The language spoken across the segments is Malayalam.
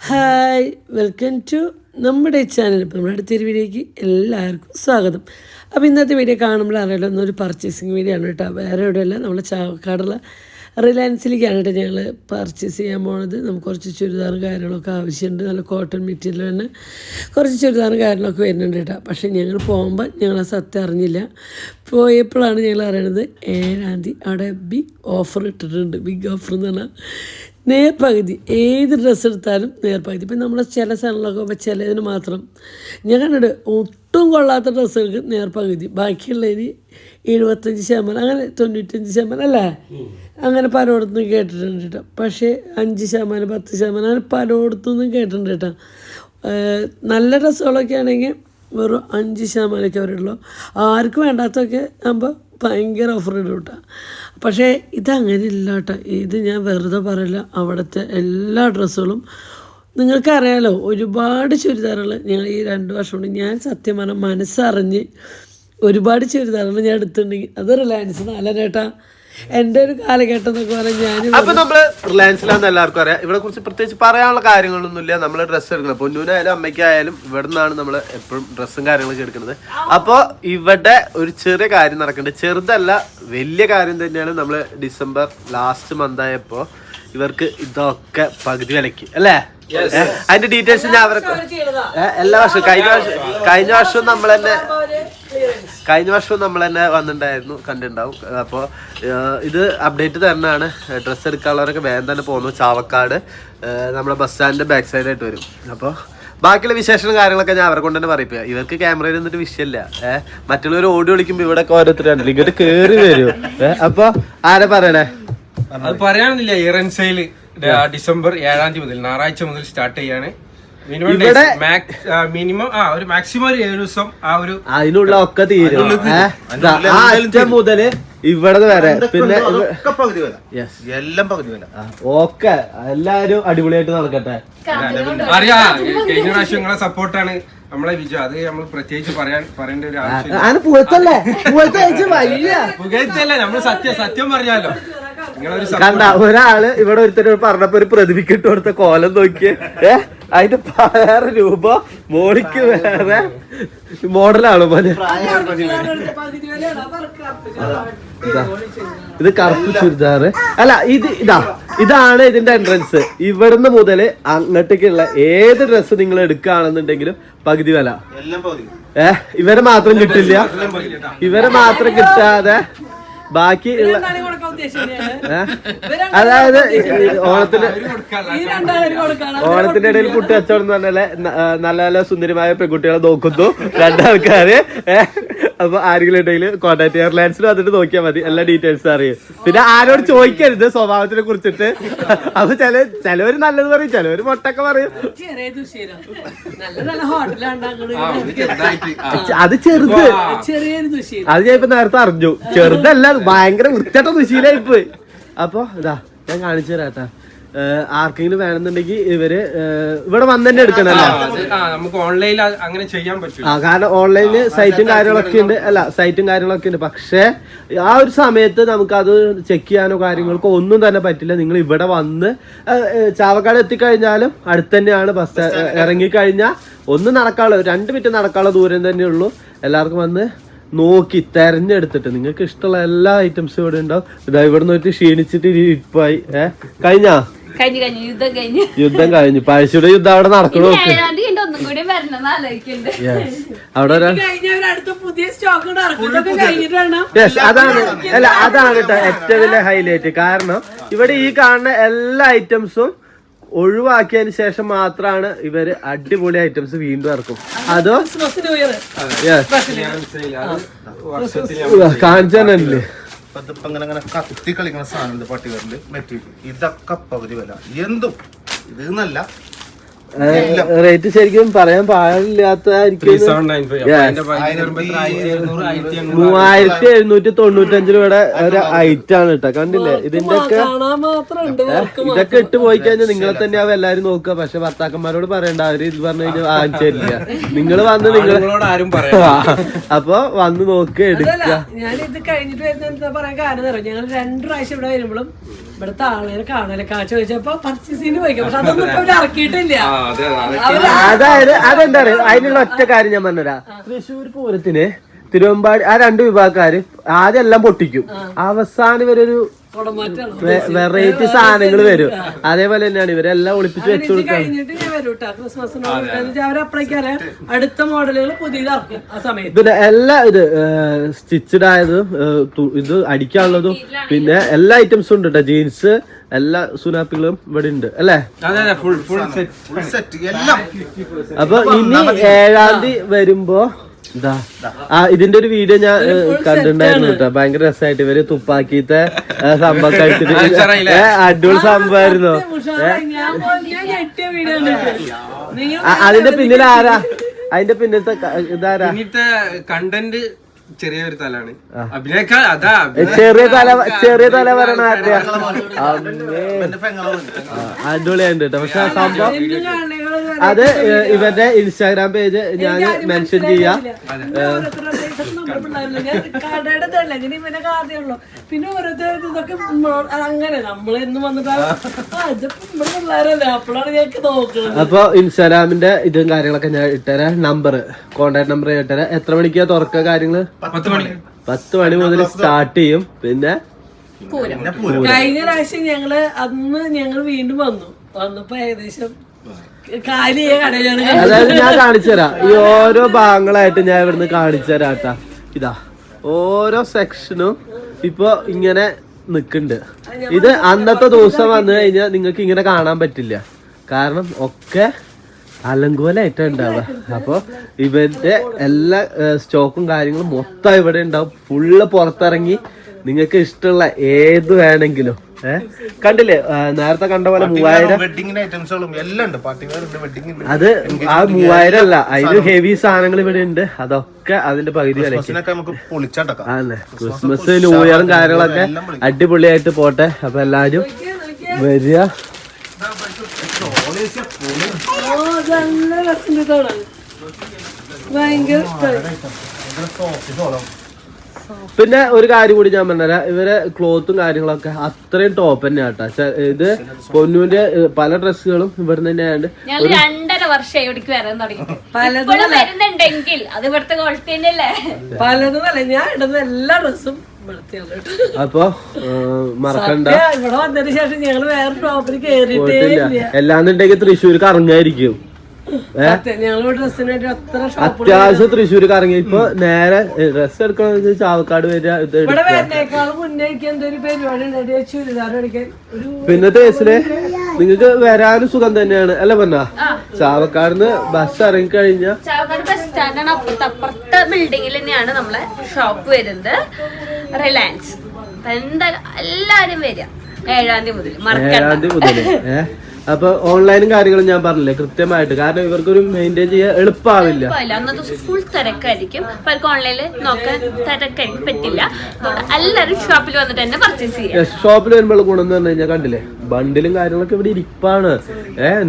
ഹായ്, വെൽക്കം ടു നമ്മുടെ ചാനൽ. ഇപ്പോൾ നമ്മുടെ അടുത്തൊരു വീഡിയോയ്ക്ക് എല്ലാവർക്കും സ്വാഗതം. അപ്പോൾ ഇന്നത്തെ വീഡിയോ കാണുമ്പോൾ അറിയാലോ, ഒന്നൊരു പർച്ചേസിങ് വീഡിയോ ആണ് കേട്ടോ. വേറെ എവിടെയല്ല, നമ്മൾ ചാവക്കാടുള്ള റിലയൻസിലേക്കാണ് കേട്ടോ ഞങ്ങൾ പർച്ചേസ് ചെയ്യാൻ പോണത്. നമുക്ക് കുറച്ച് ചുരിദാറും കാര്യങ്ങളൊക്കെ ആവശ്യമുണ്ട്. നല്ല കോട്ടൺ മെറ്റീരിയൽ തന്നെ കുറച്ച് ചുരിദാറും കാര്യങ്ങളൊക്കെ വരുന്നുണ്ട് കേട്ടോ. പക്ഷേ ഞങ്ങൾ പോകുമ്പോൾ ഞങ്ങൾ ആ സത്യം അറിഞ്ഞില്ല. പോയപ്പോഴാണ് ഞങ്ങൾ അറിയണത് 7-ാം തീയതി അവിടെ ബിഗ് ഓഫർ ഇട്ടിട്ടുണ്ട്. ബിഗ് ഓഫർ എന്ന് പറഞ്ഞാൽ നേർപകുതി, ഏത് ഡ്രസ്സ് എടുത്താലും നേർപകുതി. ഇപ്പം നമ്മൾ ചില സ്ഥലങ്ങളൊക്കെ പോകുമ്പോൾ ചിലതിന് മാത്രം ഞാൻ കണ്ടിട്ട് ഒട്ടും കൊള്ളാത്ത ഡ്രസ്സുകൾക്ക് നേർപകുതി, ബാക്കിയുള്ളതിന് 75%, അങ്ങനെ 95% അല്ലേ, അങ്ങനെ പലയിടത്തുനിന്നും കേട്ടിട്ടുണ്ട് കേട്ടോ. പക്ഷേ 5%, 10% അങ്ങനെ പലയിടത്തുനിന്നും കേട്ടിട്ടുണ്ട് കേട്ടോ. നല്ല ഡ്രസ്സുകളൊക്കെ ആണെങ്കിൽ വെറും 5%ഒക്കെ അവരുള്ളൂ. ആർക്കും വേണ്ടാത്തൊക്കെ ആകുമ്പോൾ ഭയങ്കര ഓഫർ ഇടും കേട്ടോ. പക്ഷേ ഇതങ്ങനെ ഇല്ല കേട്ടോ. ഇത് ഞാൻ വെറുതെ പറയില്ല, അവിടുത്തെ എല്ലാ ഡ്രസ്സുകളും നിങ്ങൾക്കറിയാലോ. ഒരുപാട് ചുരിദാറുകൾ ഞങ്ങൾ ഈ 2 വർഷം കൊണ്ട് ഞാൻ സത്യം പറഞ്ഞാൽ മനസ്സറിഞ്ഞ് ഒരുപാട് ചുരിദാറുകൾ ഞാൻ എടുത്തിട്ടുണ്ടെങ്കിൽ അത് റിലയൻസ് നല്ല കേട്ടാ. എൻ്റെ ഒരു കാലഘട്ടം എന്നൊക്കെ പറഞ്ഞാൽ അപ്പൊ നമ്മള് റിലയൻസിലാന്ന് എല്ലാവർക്കും അറിയാം. ഇവിടെ കുറിച്ച് പ്രത്യേകിച്ച് പറയാനുള്ള കാര്യങ്ങളൊന്നുമില്ല. നമ്മള് ഡ്രസ്സ് എടുക്കണം, പൊന്നൂനായാലും അമ്മയ്ക്കായാലും ഇവിടെ നിന്നാണ് നമ്മൾ എപ്പോഴും ഡ്രസ്സും കാര്യങ്ങളൊക്കെ എടുക്കുന്നത്. അപ്പോൾ ഇവിടെ ഒരു ചെറിയ കാര്യം നടക്കുന്നുണ്ട്. ചെറുതല്ല, വലിയ കാര്യം തന്നെയാണ്. നമ്മൾ ഡിസംബർ ലാസ്റ്റ് മന്ത് ആയപ്പോൾ ഇവർക്ക് ഇതൊക്കെ പകുതി വിലക്ക് അല്ലേ. അതിന്റെ ഡീറ്റെയിൽസ് ഞാൻ അവർക്ക് എല്ലാ വർഷവും കഴിഞ്ഞ വർഷവും നമ്മൾ തന്നെ വന്നിട്ടുണ്ടായിരുന്നു, കണ്ടിട്ടുണ്ടാവും. അപ്പോൾ ഇത് അപ്ഡേറ്റ് തന്നെയാണ്. ഡ്രസ്സ് എടുക്കാനുള്ളവരൊക്കെ വേഗം തന്നെ പോകുന്നു. ചാവക്കാട് നമ്മുടെ ബസ് സ്റ്റാൻഡിന്റെ ബാക്ക് സൈഡായിട്ട് വരും. അപ്പോൾ ബാക്കിയുള്ള വിശേഷങ്ങളും കാര്യങ്ങളൊക്കെ ഞാൻ അവരെ കൊണ്ട് തന്നെ പറയിപ്പിക്കുക. ഇവർക്ക് ക്യാമറയിൽ നിന്നിട്ട് വിഷയമില്ല. മറ്റുള്ളവർ ഓടി വിളിക്കുമ്പോൾ ഇവിടെ ഓരോരുത്തരാണ് ഇങ്ങോട്ട് കയറി വരും. അപ്പോൾ ആരെ പറയണേ, അത് പറയാനില്ല. ഇയർ എൻഡ് സെയിൽ ഡിസംബർ 7-ാം തീയതി മുതൽ, ഞായറാഴ്ച മുതൽ സ്റ്റാർട്ട് ചെയ്യാണ്. മിനിമം ഒരു മാക്സിമം ഒരു 7 ദിവസം അതിനുള്ള ഒക്കെ തീരും. മുതല് ഇവിടെ വരെ പിന്നെ എല്ലാം പകുതി വില. ഓക്കെ, എല്ലാരും അടിപൊളിയായിട്ട് നടക്കട്ടെ. അറിയാ, കഴിഞ്ഞ പ്രാവശ്യം നിങ്ങളെ സപ്പോർട്ടാണ് നമ്മളെ വിജയം. അത് നമ്മൾ പ്രത്യേകിച്ച് പറയേണ്ട ഒരു ആവശ്യം പുകയത്തല്ലേ. നമ്മൾ സത്യം പറഞ്ഞാലോ. കണ്ട ഒരാള് ഇവിടെ ഒരുത്തരോട് പറഞ്ഞപ്പോ ഒരു പ്രതിഭിക്കിട്ട് കൊടുത്ത കോലം നോക്കിയേ. അതിന്റെ വേറെ രൂപ മോളിക്ക് വേറെ മോഡലാണ് പോലെ. ഇത് കറുപ്പ് ചുരിദാറ് അല്ല, ഇതാണ് ഇതിന്റെ എൻട്രൻസ്. ഇവിടുന്ന് മുതല് അങ്ങോട്ടേക്കുള്ള ഏത് ഡ്രസ്സ് നിങ്ങൾ എടുക്കുകയാണെന്നുണ്ടെങ്കിലും പകുതി വില. ഇവരെ മാത്രം കിട്ടില്ല. ഇവരെ മാത്രം കിട്ടാതെ ബാക്കി ഉള്ള, അതായത് ഓണത്തിന്റെ ഇടയിൽ പുട്ട് കച്ചവടം എന്ന് പറഞ്ഞാല് നല്ല നല്ല സുന്ദരമായ പെൺകുട്ടികളെ നോക്കുന്നു 2 ആൾക്കാര്. അപ്പൊ ആരെങ്കിലും ഉണ്ടെങ്കിൽ കോൺടാക്ട് ചെയ്യാം. റിലയൻസിൽ വന്നിട്ട് നോക്കിയാൽ മതി, എല്ലാ ഡീറ്റെയിൽസും അറിയും. പിന്നെ ആരോട് ചോദിക്കരുത് സ്വഭാവത്തിനെ കുറിച്ചിട്ട്. അപ്പൊ ചിലവര് നല്ലത് പറയും, ചിലവര് മൊട്ടൊക്കെ പറയും. അത് ചെറുത്, അത് ഞാൻ ഇപ്പൊ നേരത്തെ അറിഞ്ഞു. ചെറുതല്ല, ഭയങ്കര വൃത്തിയായിട്ട ദുശീലായി പോയി. അപ്പൊ ഇതാ ഞാൻ കാണിച്ചു തരാട്ടാ. ആർക്കെങ്കിലും വേണമെന്നുണ്ടെങ്കിൽ ഇവര് ഇവിടെ വന്ന് തന്നെ എടുക്കണല്ലോ. നമുക്ക് ഓൺലൈനിൽ അങ്ങനെ ചെയ്യാൻ പറ്റും. കാരണം ഓൺലൈനിൽ സൈറ്റും കാര്യങ്ങളൊക്കെ ഉണ്ട്. പക്ഷെ ആ ഒരു സമയത്ത് നമുക്ക് അത് ചെക്ക് ചെയ്യാനോ കാര്യങ്ങൾക്കോ ഒന്നും തന്നെ പറ്റില്ല. നിങ്ങൾ ഇവിടെ വന്ന് ചാവക്കാട് എത്തിക്കഴിഞ്ഞാലും അടുത്ത് തന്നെയാണ്. ബസ് ഇറങ്ങിക്കഴിഞ്ഞാൽ ഒന്ന് നടക്കാനുള്ള 2 മിനിറ്റ് നടക്കാനുള്ള ദൂരം തന്നെയുള്ളൂ. എല്ലാവർക്കും വന്ന് നോക്കി തെരഞ്ഞെടുത്തിട്ട് നിങ്ങൾക്ക് ഇഷ്ടമുള്ള എല്ലാ ഐറ്റംസും ഇവിടെ ഉണ്ടാവും. ഇതാ ഇവിടെ നോക്കി ക്ഷീണിച്ചിട്ട് ഇരിപ്പായി. യുദ്ധം കഴിഞ്ഞു. പഴശ്ശിയുടെ യുദ്ധം അവിടെ നടക്കണോ? അവിടെ അതാണ് കേട്ടോ ഏറ്റവും വലിയ ഹൈലൈറ്റ്. കാരണം ഇവിടെ ഈ കാണുന്ന എല്ലാ ഐറ്റംസും ഒഴിവാക്കിയതിന് ശേഷം മാത്രമാണ് ഇവര് അടിപൊളി ഐറ്റംസ് വീണ്ടും ഇറക്കും. അതോ കാഞ്ചനല്ലേ കത്തി കളിക്കുന്ന സാധനം പട്ടികളില് മെറ്റീരിയൽ ഇതൊക്കെ പകുതി വില. എന്തും ഇത് നല്ല റേറ്റ് ശരിക്കും പറയാൻ പാടില്ലാത്തതായിരിക്കും. 3795 രൂപയുടെ ഒരു ഐറ്റം ആണ് കേട്ടോ. കണ്ടില്ലേ? ഇതൊക്കെ ഇട്ട് പോയി കഴിഞ്ഞാൽ നിങ്ങളെ തന്നെയാവും എല്ലാരും നോക്കുക. പക്ഷെ ഭർത്താക്കന്മാരോട് പറയണ്ട, അവര് ഇത് പറഞ്ഞു കഴിഞ്ഞാൽ വാങ്ങിച്ചില്ല. നിങ്ങൾ വന്ന് അപ്പൊ വന്ന് നോക്കുക, എടുക്കുക. ഞാനിത് കഴിഞ്ഞിട്ട് വരുന്ന എന്താ പറയാൻ കാരണം ഞങ്ങൾ 2 പ്രാവശ്യം ഇവിടെ വരുമ്പോഴും ഇവിടുത്തെ ആളുകളെ കാണാനല്ലേ കാഴ്ച ചോദിച്ചപ്പോ പർച്ചേസിന് പോയിക്കാം. പക്ഷെ അതൊന്നും ഇപ്പൊ അവര് ഇറക്കിയിട്ടില്ല. അതായത് അതെന്താ പറയുക, അതിനുള്ള ഒറ്റ കാര്യം ഞാൻ പറഞ്ഞുതരാ. തൃശ്ശൂർ പൂരത്തിന് തിരുവമ്പാടി ആ 2 വിഭാഗക്കാര് ആദ്യം എല്ലാം പൊട്ടിക്കും, അവസാനം ഇവരൊരു വെറൈറ്റി സാധനങ്ങൾ വരും. അതേപോലെ തന്നെയാണ് ഇവരെല്ലാം ഒളിപ്പിച്ച് വെച്ചു കൊടുക്കാൻ. കഴിഞ്ഞിട്ട് ഞാൻ വരും കേട്ടോ ക്രിസ്മസിന്. അവരപ്പോഴേക്കറിയാം അടുത്ത മോഡലുകൾ പുതിയത് ഇറക്കും ആ സമയത്ത്. പിന്നെ എല്ലാ ഇത് സ്റ്റിച്ചഡ് ആയതും ഇത് അടിക്കാനുള്ളതും പിന്നെ എല്ലാ ഐറ്റംസും ഉണ്ട് കേട്ടോ. ജീൻസ് എല്ലാ സുനാപ്പികളും ഇവിടെ ഉണ്ട് അല്ലേ? അപ്പൊ ഇനി 7-ാം തീയതി വരുമ്പോ ഇതാ ഇതിന്റെ ഒരു വീഡിയോ ഞാൻ കണ്ടിട്ടുണ്ടായിരുന്നു കേട്ടോ. ഭയങ്കര രസമായിട്ട് ഇവര് തുപ്പാക്കിത്തെ സംഭവം കഴിച്ചിട്ട് അടിപൊളി സംഭവമായിരുന്നു. അതിന്റെ പിന്നിൽ ആരാ? അതിന്റെ പിന്നിലത്തെ ഇതാരാ? കണ്ടന്റ് ചെറിയൊരു തലാണ് അഭിനയിക്കാൻ. അതാ ചെറിയ തല പറയണ അടിപൊളിയായിട്ട് കേട്ടോ. പക്ഷെ സംഭവം അത് ഇവരുടെ ഇൻസ്റ്റാഗ്രാം പേജ് ഞാൻ മെൻഷൻ ചെയ്യാം. പിന്നെ ഓരോരുത്തർ ഇതൊക്കെ അങ്ങനെ നമ്മളെന്നും വന്നിട്ട് പിള്ളേരല്ലേ അപ്പോഴാണ് ഞങ്ങൾക്ക് നോക്കുന്നത്. അപ്പൊ ഇൻസ്റ്റാഗ്രാമിന്റെ ഇതും കാര്യങ്ങളൊക്കെ ഞാൻ ഇട്ടുതരാം. നമ്പർ കോണ്ടാക്ട് നമ്പർ ഇട്ടുതരാം. എത്ര മണിക്കാ തുറക്ക കാര്യങ്ങള്? 10 മണി മുതൽ സ്റ്റാർട്ട് ചെയ്യും. പിന്നെ കഴിഞ്ഞ പ്രാവശ്യം ഞങ്ങൾ വീണ്ടും വന്നപ്പോ ഏകദേശം അതായത് ഞാൻ കാണിച്ചുതരാം. ഈ ഓരോ ഭാഗങ്ങളായിട്ട് ഞാൻ ഇവിടുന്ന് കാണിച്ചുതരാം കേട്ടാ. ഇതാ ഓരോ സെക്ഷനും ഇപ്പൊ ഇങ്ങനെ നിക്കുന്നുണ്ട്. ഇത് അന്നത്തെ ദിവസം വന്നു കഴിഞ്ഞാൽ നിങ്ങൾക്ക് ഇങ്ങനെ കാണാൻ പറ്റില്ല, കാരണം ഒക്കെ അലങ്കോലായിട്ടാ ഉണ്ടാവുക. അപ്പൊ ഇവരുടെ എല്ലാ സ്റ്റോക്കും കാര്യങ്ങളും മൊത്തം ഇവിടെ ഉണ്ടാവും. ഫുള്ള് പുറത്തിറങ്ങി നിങ്ങൾക്ക് ഇഷ്ടമുള്ള ഏത് വേണമെങ്കിലും കണ്ടില്ലേ നേരത്തെ കണ്ട പോലെ 3000 അത് ആ 3000 അല്ല, അതിന് ഹെവി സാധനങ്ങൾ ഇവിടെ ഉണ്ട്. അതൊക്കെ അതിന്റെ പകുതി വിലക്ക്. അതെ, ക്രിസ്മസ് ന്യൂ ഇയറും കാര്യങ്ങളൊക്കെ അടിപൊളിയായിട്ട് പോട്ടെ. അപ്പൊ എല്ലാരും വരിക. പിന്നെ ഒരു കാര്യം കൂടി ഞാൻ പറഞ്ഞുതരാം. ഇവരെ ക്ലോത്തും കാര്യങ്ങളൊക്കെ അത്രയും ടോപ്പ് തന്നെ ആട്ടാ. ഇത് പൊന്നൂന്റെ പല ഡ്രസ്സുകളും ഇവിടെ തന്നെ ആയതുകൊണ്ട് 2.5 വർഷം ഇവിടേക്ക് വരാൻ തുടങ്ങി. വരുന്നുണ്ടെങ്കിൽ അത് ഇവിടുത്തെ ക്വാളിറ്റി തന്നെയല്ലേ. പലതും അല്ല, ഞാൻ ഇടുന്ന എല്ലാ ഡ്രസ്സും അപ്പൊ മറക്കണ്ട. ഇവിടെ വന്നതിന് ശേഷം ഞങ്ങള് വേറെ ഷോപ്പിൽ കേറിയിട്ടേ ഇല്ല. എല്ലാന്നുണ്ടെങ്കിൽ തൃശ്ശൂർക്ക് ഇറങ്ങായിരിക്കും. അത്യാവശ്യം തൃശ്ശൂർ കറങ്ങി. ഇപ്പൊ നേരെ ഡ്രസ് എടുക്കണമെന്ന് ചാവക്കാട് വരിക. പിന്നത്തെ കേസില് നിങ്ങക്ക് വരാനും സുഖം തന്നെയാണ് അല്ലെ പറഞ്ഞ. ചാവക്കാടിന്ന് ബസ് ഇറങ്ങി കഴിഞ്ഞാൽ ചാവക്കാട് ബസ് സ്റ്റാൻഡാണ്. അപ്പുറത്തെ ബിൽഡിങ്ങിൽ തന്നെയാണ് നമ്മളെ ഷോപ്പ് വരുന്നത്, റിലയൻസ്. എന്തായാലും എല്ലാരും വരിക 7-ാം തീയതി മുതൽ. 7-ാം തീയതി മുതൽ. അപ്പൊ ഓൺലൈനും കാര്യങ്ങളും ഞാൻ പറഞ്ഞില്ലേ കൃത്യമായിട്ട്, കാരണം ഇവർക്കൊരു മെയിൻറ്റെയിൻ ചെയ്യാൻ എളുപ്പമാവില്ല. അന്നത്തെ ദിവസം ഫുൾ തിരക്കായിരിക്കും. അവർക്ക് ഓൺലൈനിൽ നോക്കാൻ തിരക്കായിരിക്കും, പറ്റില്ല. എല്ലാവരും ഷോപ്പിൽ വന്നിട്ട് തന്നെ പർച്ചേസ് ചെയ്യാം. ഷോപ്പിൽ വരുമ്പോൾ ഗുണം എന്ന് പറഞ്ഞു കഴിഞ്ഞാൽ കണ്ടില്ലേ ബണ്ടിലും കാര്യങ്ങളൊക്കെ ഇവിടെ ഇരിപ്പാണ്.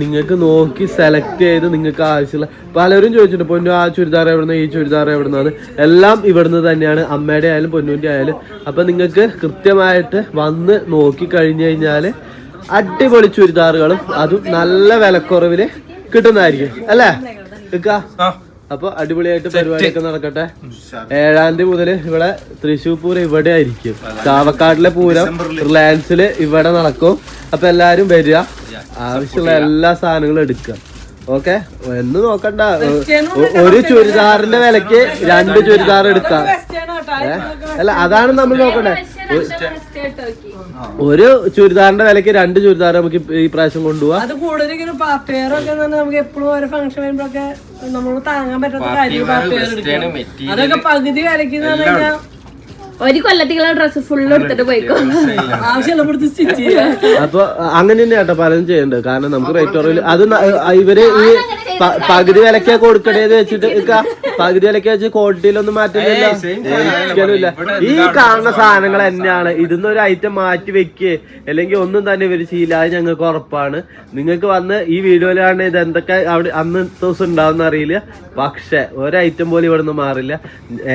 നിങ്ങൾക്ക് നോക്കി സെലക്ട് ചെയ്ത് നിങ്ങൾക്ക് ആവശ്യമുള്ള. പലരും ചോദിച്ചിട്ടുണ്ട് പൊന്നു ആ ചുരിദാർ എവിടുന്ന്, ഈ ചുരിദാർ എവിടുന്നാണ്. എല്ലാം ഇവിടുന്ന് തന്നെയാണ്, അമ്മയുടെ ആയാലും പൊന്നൂന്റെ ആയാലും. അപ്പൊ നിങ്ങൾക്ക് കൃത്യമായിട്ട് വന്ന് നോക്കി കഴിഞ്ഞു കഴിഞ്ഞാല് അടിപൊളി ചുരിദാറുകളും അതും നല്ല വിലക്കുറവില് കിട്ടുന്നതായിരിക്കും അല്ലേ ഇക്കാ? അപ്പൊ അടിപൊളിയായിട്ട് പരിപാടിയൊക്കെ നടക്കട്ടെ. 7-ാം തീയതി മുതൽ ഇവിടെ തൃശ്ശൂർ പൂരം ഇവിടെ ആയിരിക്കും. ചാവക്കാടിലെ പൂരം റിലയൻസില് ഇവിടെ നടക്കും. അപ്പൊ എല്ലാരും വരിക, ആവശ്യമുള്ള എല്ലാ സാധനങ്ങളും എടുക്കുക. ഓക്കെ, എന്ന് നോക്കണ്ട. ഒരു ചുരിദാറിന്റെ വിലക്ക് 2 ചുരിദാർ എടുക്കാം. അല്ല, അതാണ് നമ്മൾ നോക്കണ്ടേ. ഒരു ചുരിദാറിന്റെ വിലക്ക് 2 ചുരിദാർ നമുക്ക് ഈ പ്രാവശ്യം കൊണ്ടുപോവാം. അത് കൂടുതലും പാർട്ടി വെയർ ഒക്കെ നമുക്ക് എപ്പോഴും ഓരോ ഫംഗ്ഷൻ വരുമ്പോഴൊക്കെ നമ്മൾ താങ്ങാൻ പറ്റാത്ത കാര്യം പാർട്ടി വെയർ എടുക്കാം. അതൊക്കെ പകുതി വിലക്ക് ഒരു കൊല്ലത്തിലുള്ള ഡ്രസ് ഫുള്ള് എടുത്തിട്ട് പോയിക്കോ, ആവശ്യമുള്ള സ്റ്റിച്ച് ചെയ്യാം. അപ്പൊ അങ്ങനെ തന്നെ കേട്ടോ പലതും ചെയ്യണ്ടത്. കാരണം നമുക്ക് റേറ്റ് കുറവില് അത് ഇവര് ഈ പകുതി വിലക്കാ കൊടുക്കണേന്ന് വെച്ചിട്ട് പകുതി വിലക്ക് വെച്ച് ക്വാളിറ്റിയിലൊന്നും മാറ്റുന്നില്ല, ഒരിക്കലുമില്ല. ഈ കാണുന്ന സാധനങ്ങൾ തന്നെയാണ്. ഇതിന്നൊരു ഐറ്റം മാറ്റി വെക്കേ അല്ലെങ്കിൽ ഒന്നും തന്നെ ഇവര് ചെയ്യില്ല. അത് ഞങ്ങൾക്ക് ഉറപ്പാണ്. നിങ്ങൾക്ക് വന്ന് ഈ വീഡിയോയിൽ കാണുന്ന ഇത് എന്തൊക്കെ അവിടെ അന്നത്തെ ദിവസം ഉണ്ടാവുന്ന അറിയില്ല, പക്ഷെ ഒരൈറ്റം പോലും ഇവിടെ നിന്ന് മാറില്ല.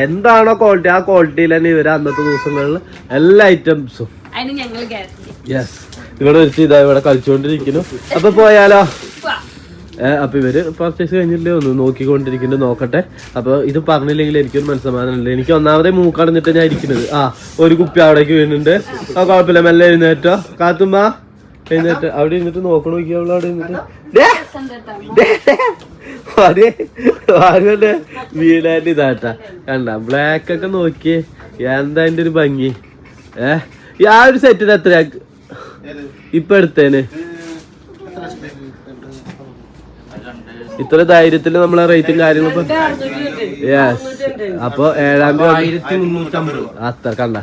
എന്താണോ ക്വാളിറ്റി ആ ക്വാളിറ്റിയിൽ തന്നെ ഇവര് അന്നത്തെ ദിവസങ്ങളിൽ എല്ലാ ഐറ്റംസും അതിന് ഞങ്ങൾ ഗ്യാരണ്ടി. യെസ്, ഇവിടെ വെച്ച് ഇതാ ഇവിടെ കളിച്ചുകൊണ്ടിരിക്കുന്നു. അപ്പൊ പോയാലോ? അപ്പൊ ഇവര് പർച്ചേസ് കഴിഞ്ഞില്ലേ ഒന്ന് നോക്കിക്കൊണ്ടിരിക്കുന്നു, നോക്കട്ടെ. അപ്പൊ ഇത് പറഞ്ഞില്ലെങ്കിൽ എനിക്കൊരു മനസ്സമാധാനമില്ല. എനിക്ക് ഒന്നാമതേ മൂക്കടഞ്ഞിട്ട് ഞാൻ ഇരിക്കുന്നത്. ഒരു കുപ്പി അവിടേക്ക് വീണുണ്ട്. കുഴപ്പമില്ല, മെല്ലെ എഴുന്നേറ്റോ. കാത്തുമ്പ എഴുന്നേറ്റ് അവിടെ ഇരുന്നിട്ട് നോക്കണ നോക്കിയാവുള്ള അവിടെ ഇരുന്നിട്ട് വീടായിട്ട് ഇതാട്ടാ കണ്ട ബ്ലാക്ക് ഒക്കെ നോക്കിയേ. എന്താ അതിന്റെ ഒരു ഭംഗി. ആ ഒരു സെറ്റിന് എത്രയാ ഇപ്പൊ എടുത്തേന്? ഇത്ര ധൈര്യത്തില് നമ്മളെ റേറ്റും കാര്യങ്ങളും. യെസ്, അപ്പൊ 7,350 അത്ര കണ്ട.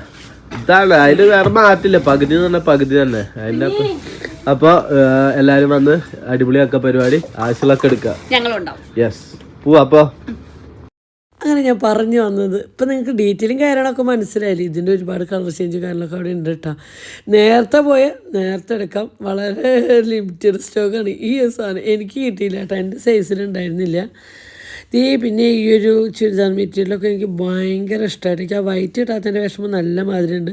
ഇതാണ് അതില് വേറെ മാറ്റില്ല, പകുതി എന്ന് പറഞ്ഞാൽ പകുതി തന്നെ അതിന്റെ. അപ്പൊ എല്ലാരും വന്ന് അടിപൊളിയാക്ക പരിപാടി, ആവശ്യമുള്ളൊക്കെ എടുക്കാം. യെസ്, പോവാ. അപ്പൊ അങ്ങനെ ഞാൻ പറഞ്ഞു വന്നത് ഇപ്പം നിങ്ങൾക്ക് ഡീറ്റെയിലും കാര്യങ്ങളൊക്കെ മനസ്സിലായില്ലേ. ഇതിൻ്റെ ഒരുപാട് കളർ ചേഞ്ച് കാര്യങ്ങളൊക്കെ അവിടെ ഉണ്ട് കേട്ടോ. നേരത്തെ എടുക്കാം. വളരെ ലിമിറ്റഡ് സ്റ്റോക്കാണ് ഈ സാധനം. എനിക്ക് കിട്ടിയില്ല കേട്ടോ, എൻ്റെ സൈസിലുണ്ടായിരുന്നില്ല. പിന്നെ ഈ ഒരു ചുരിദാർ മെറ്റീരിയലൊക്കെ എനിക്ക് ഭയങ്കര ഇഷ്ടമായിട്ട്. എനിക്ക് ആ വൈറ്റ് ഇടാത്തതിൻ്റെ വിഷമം നല്ല മാതിരി ഉണ്ട്.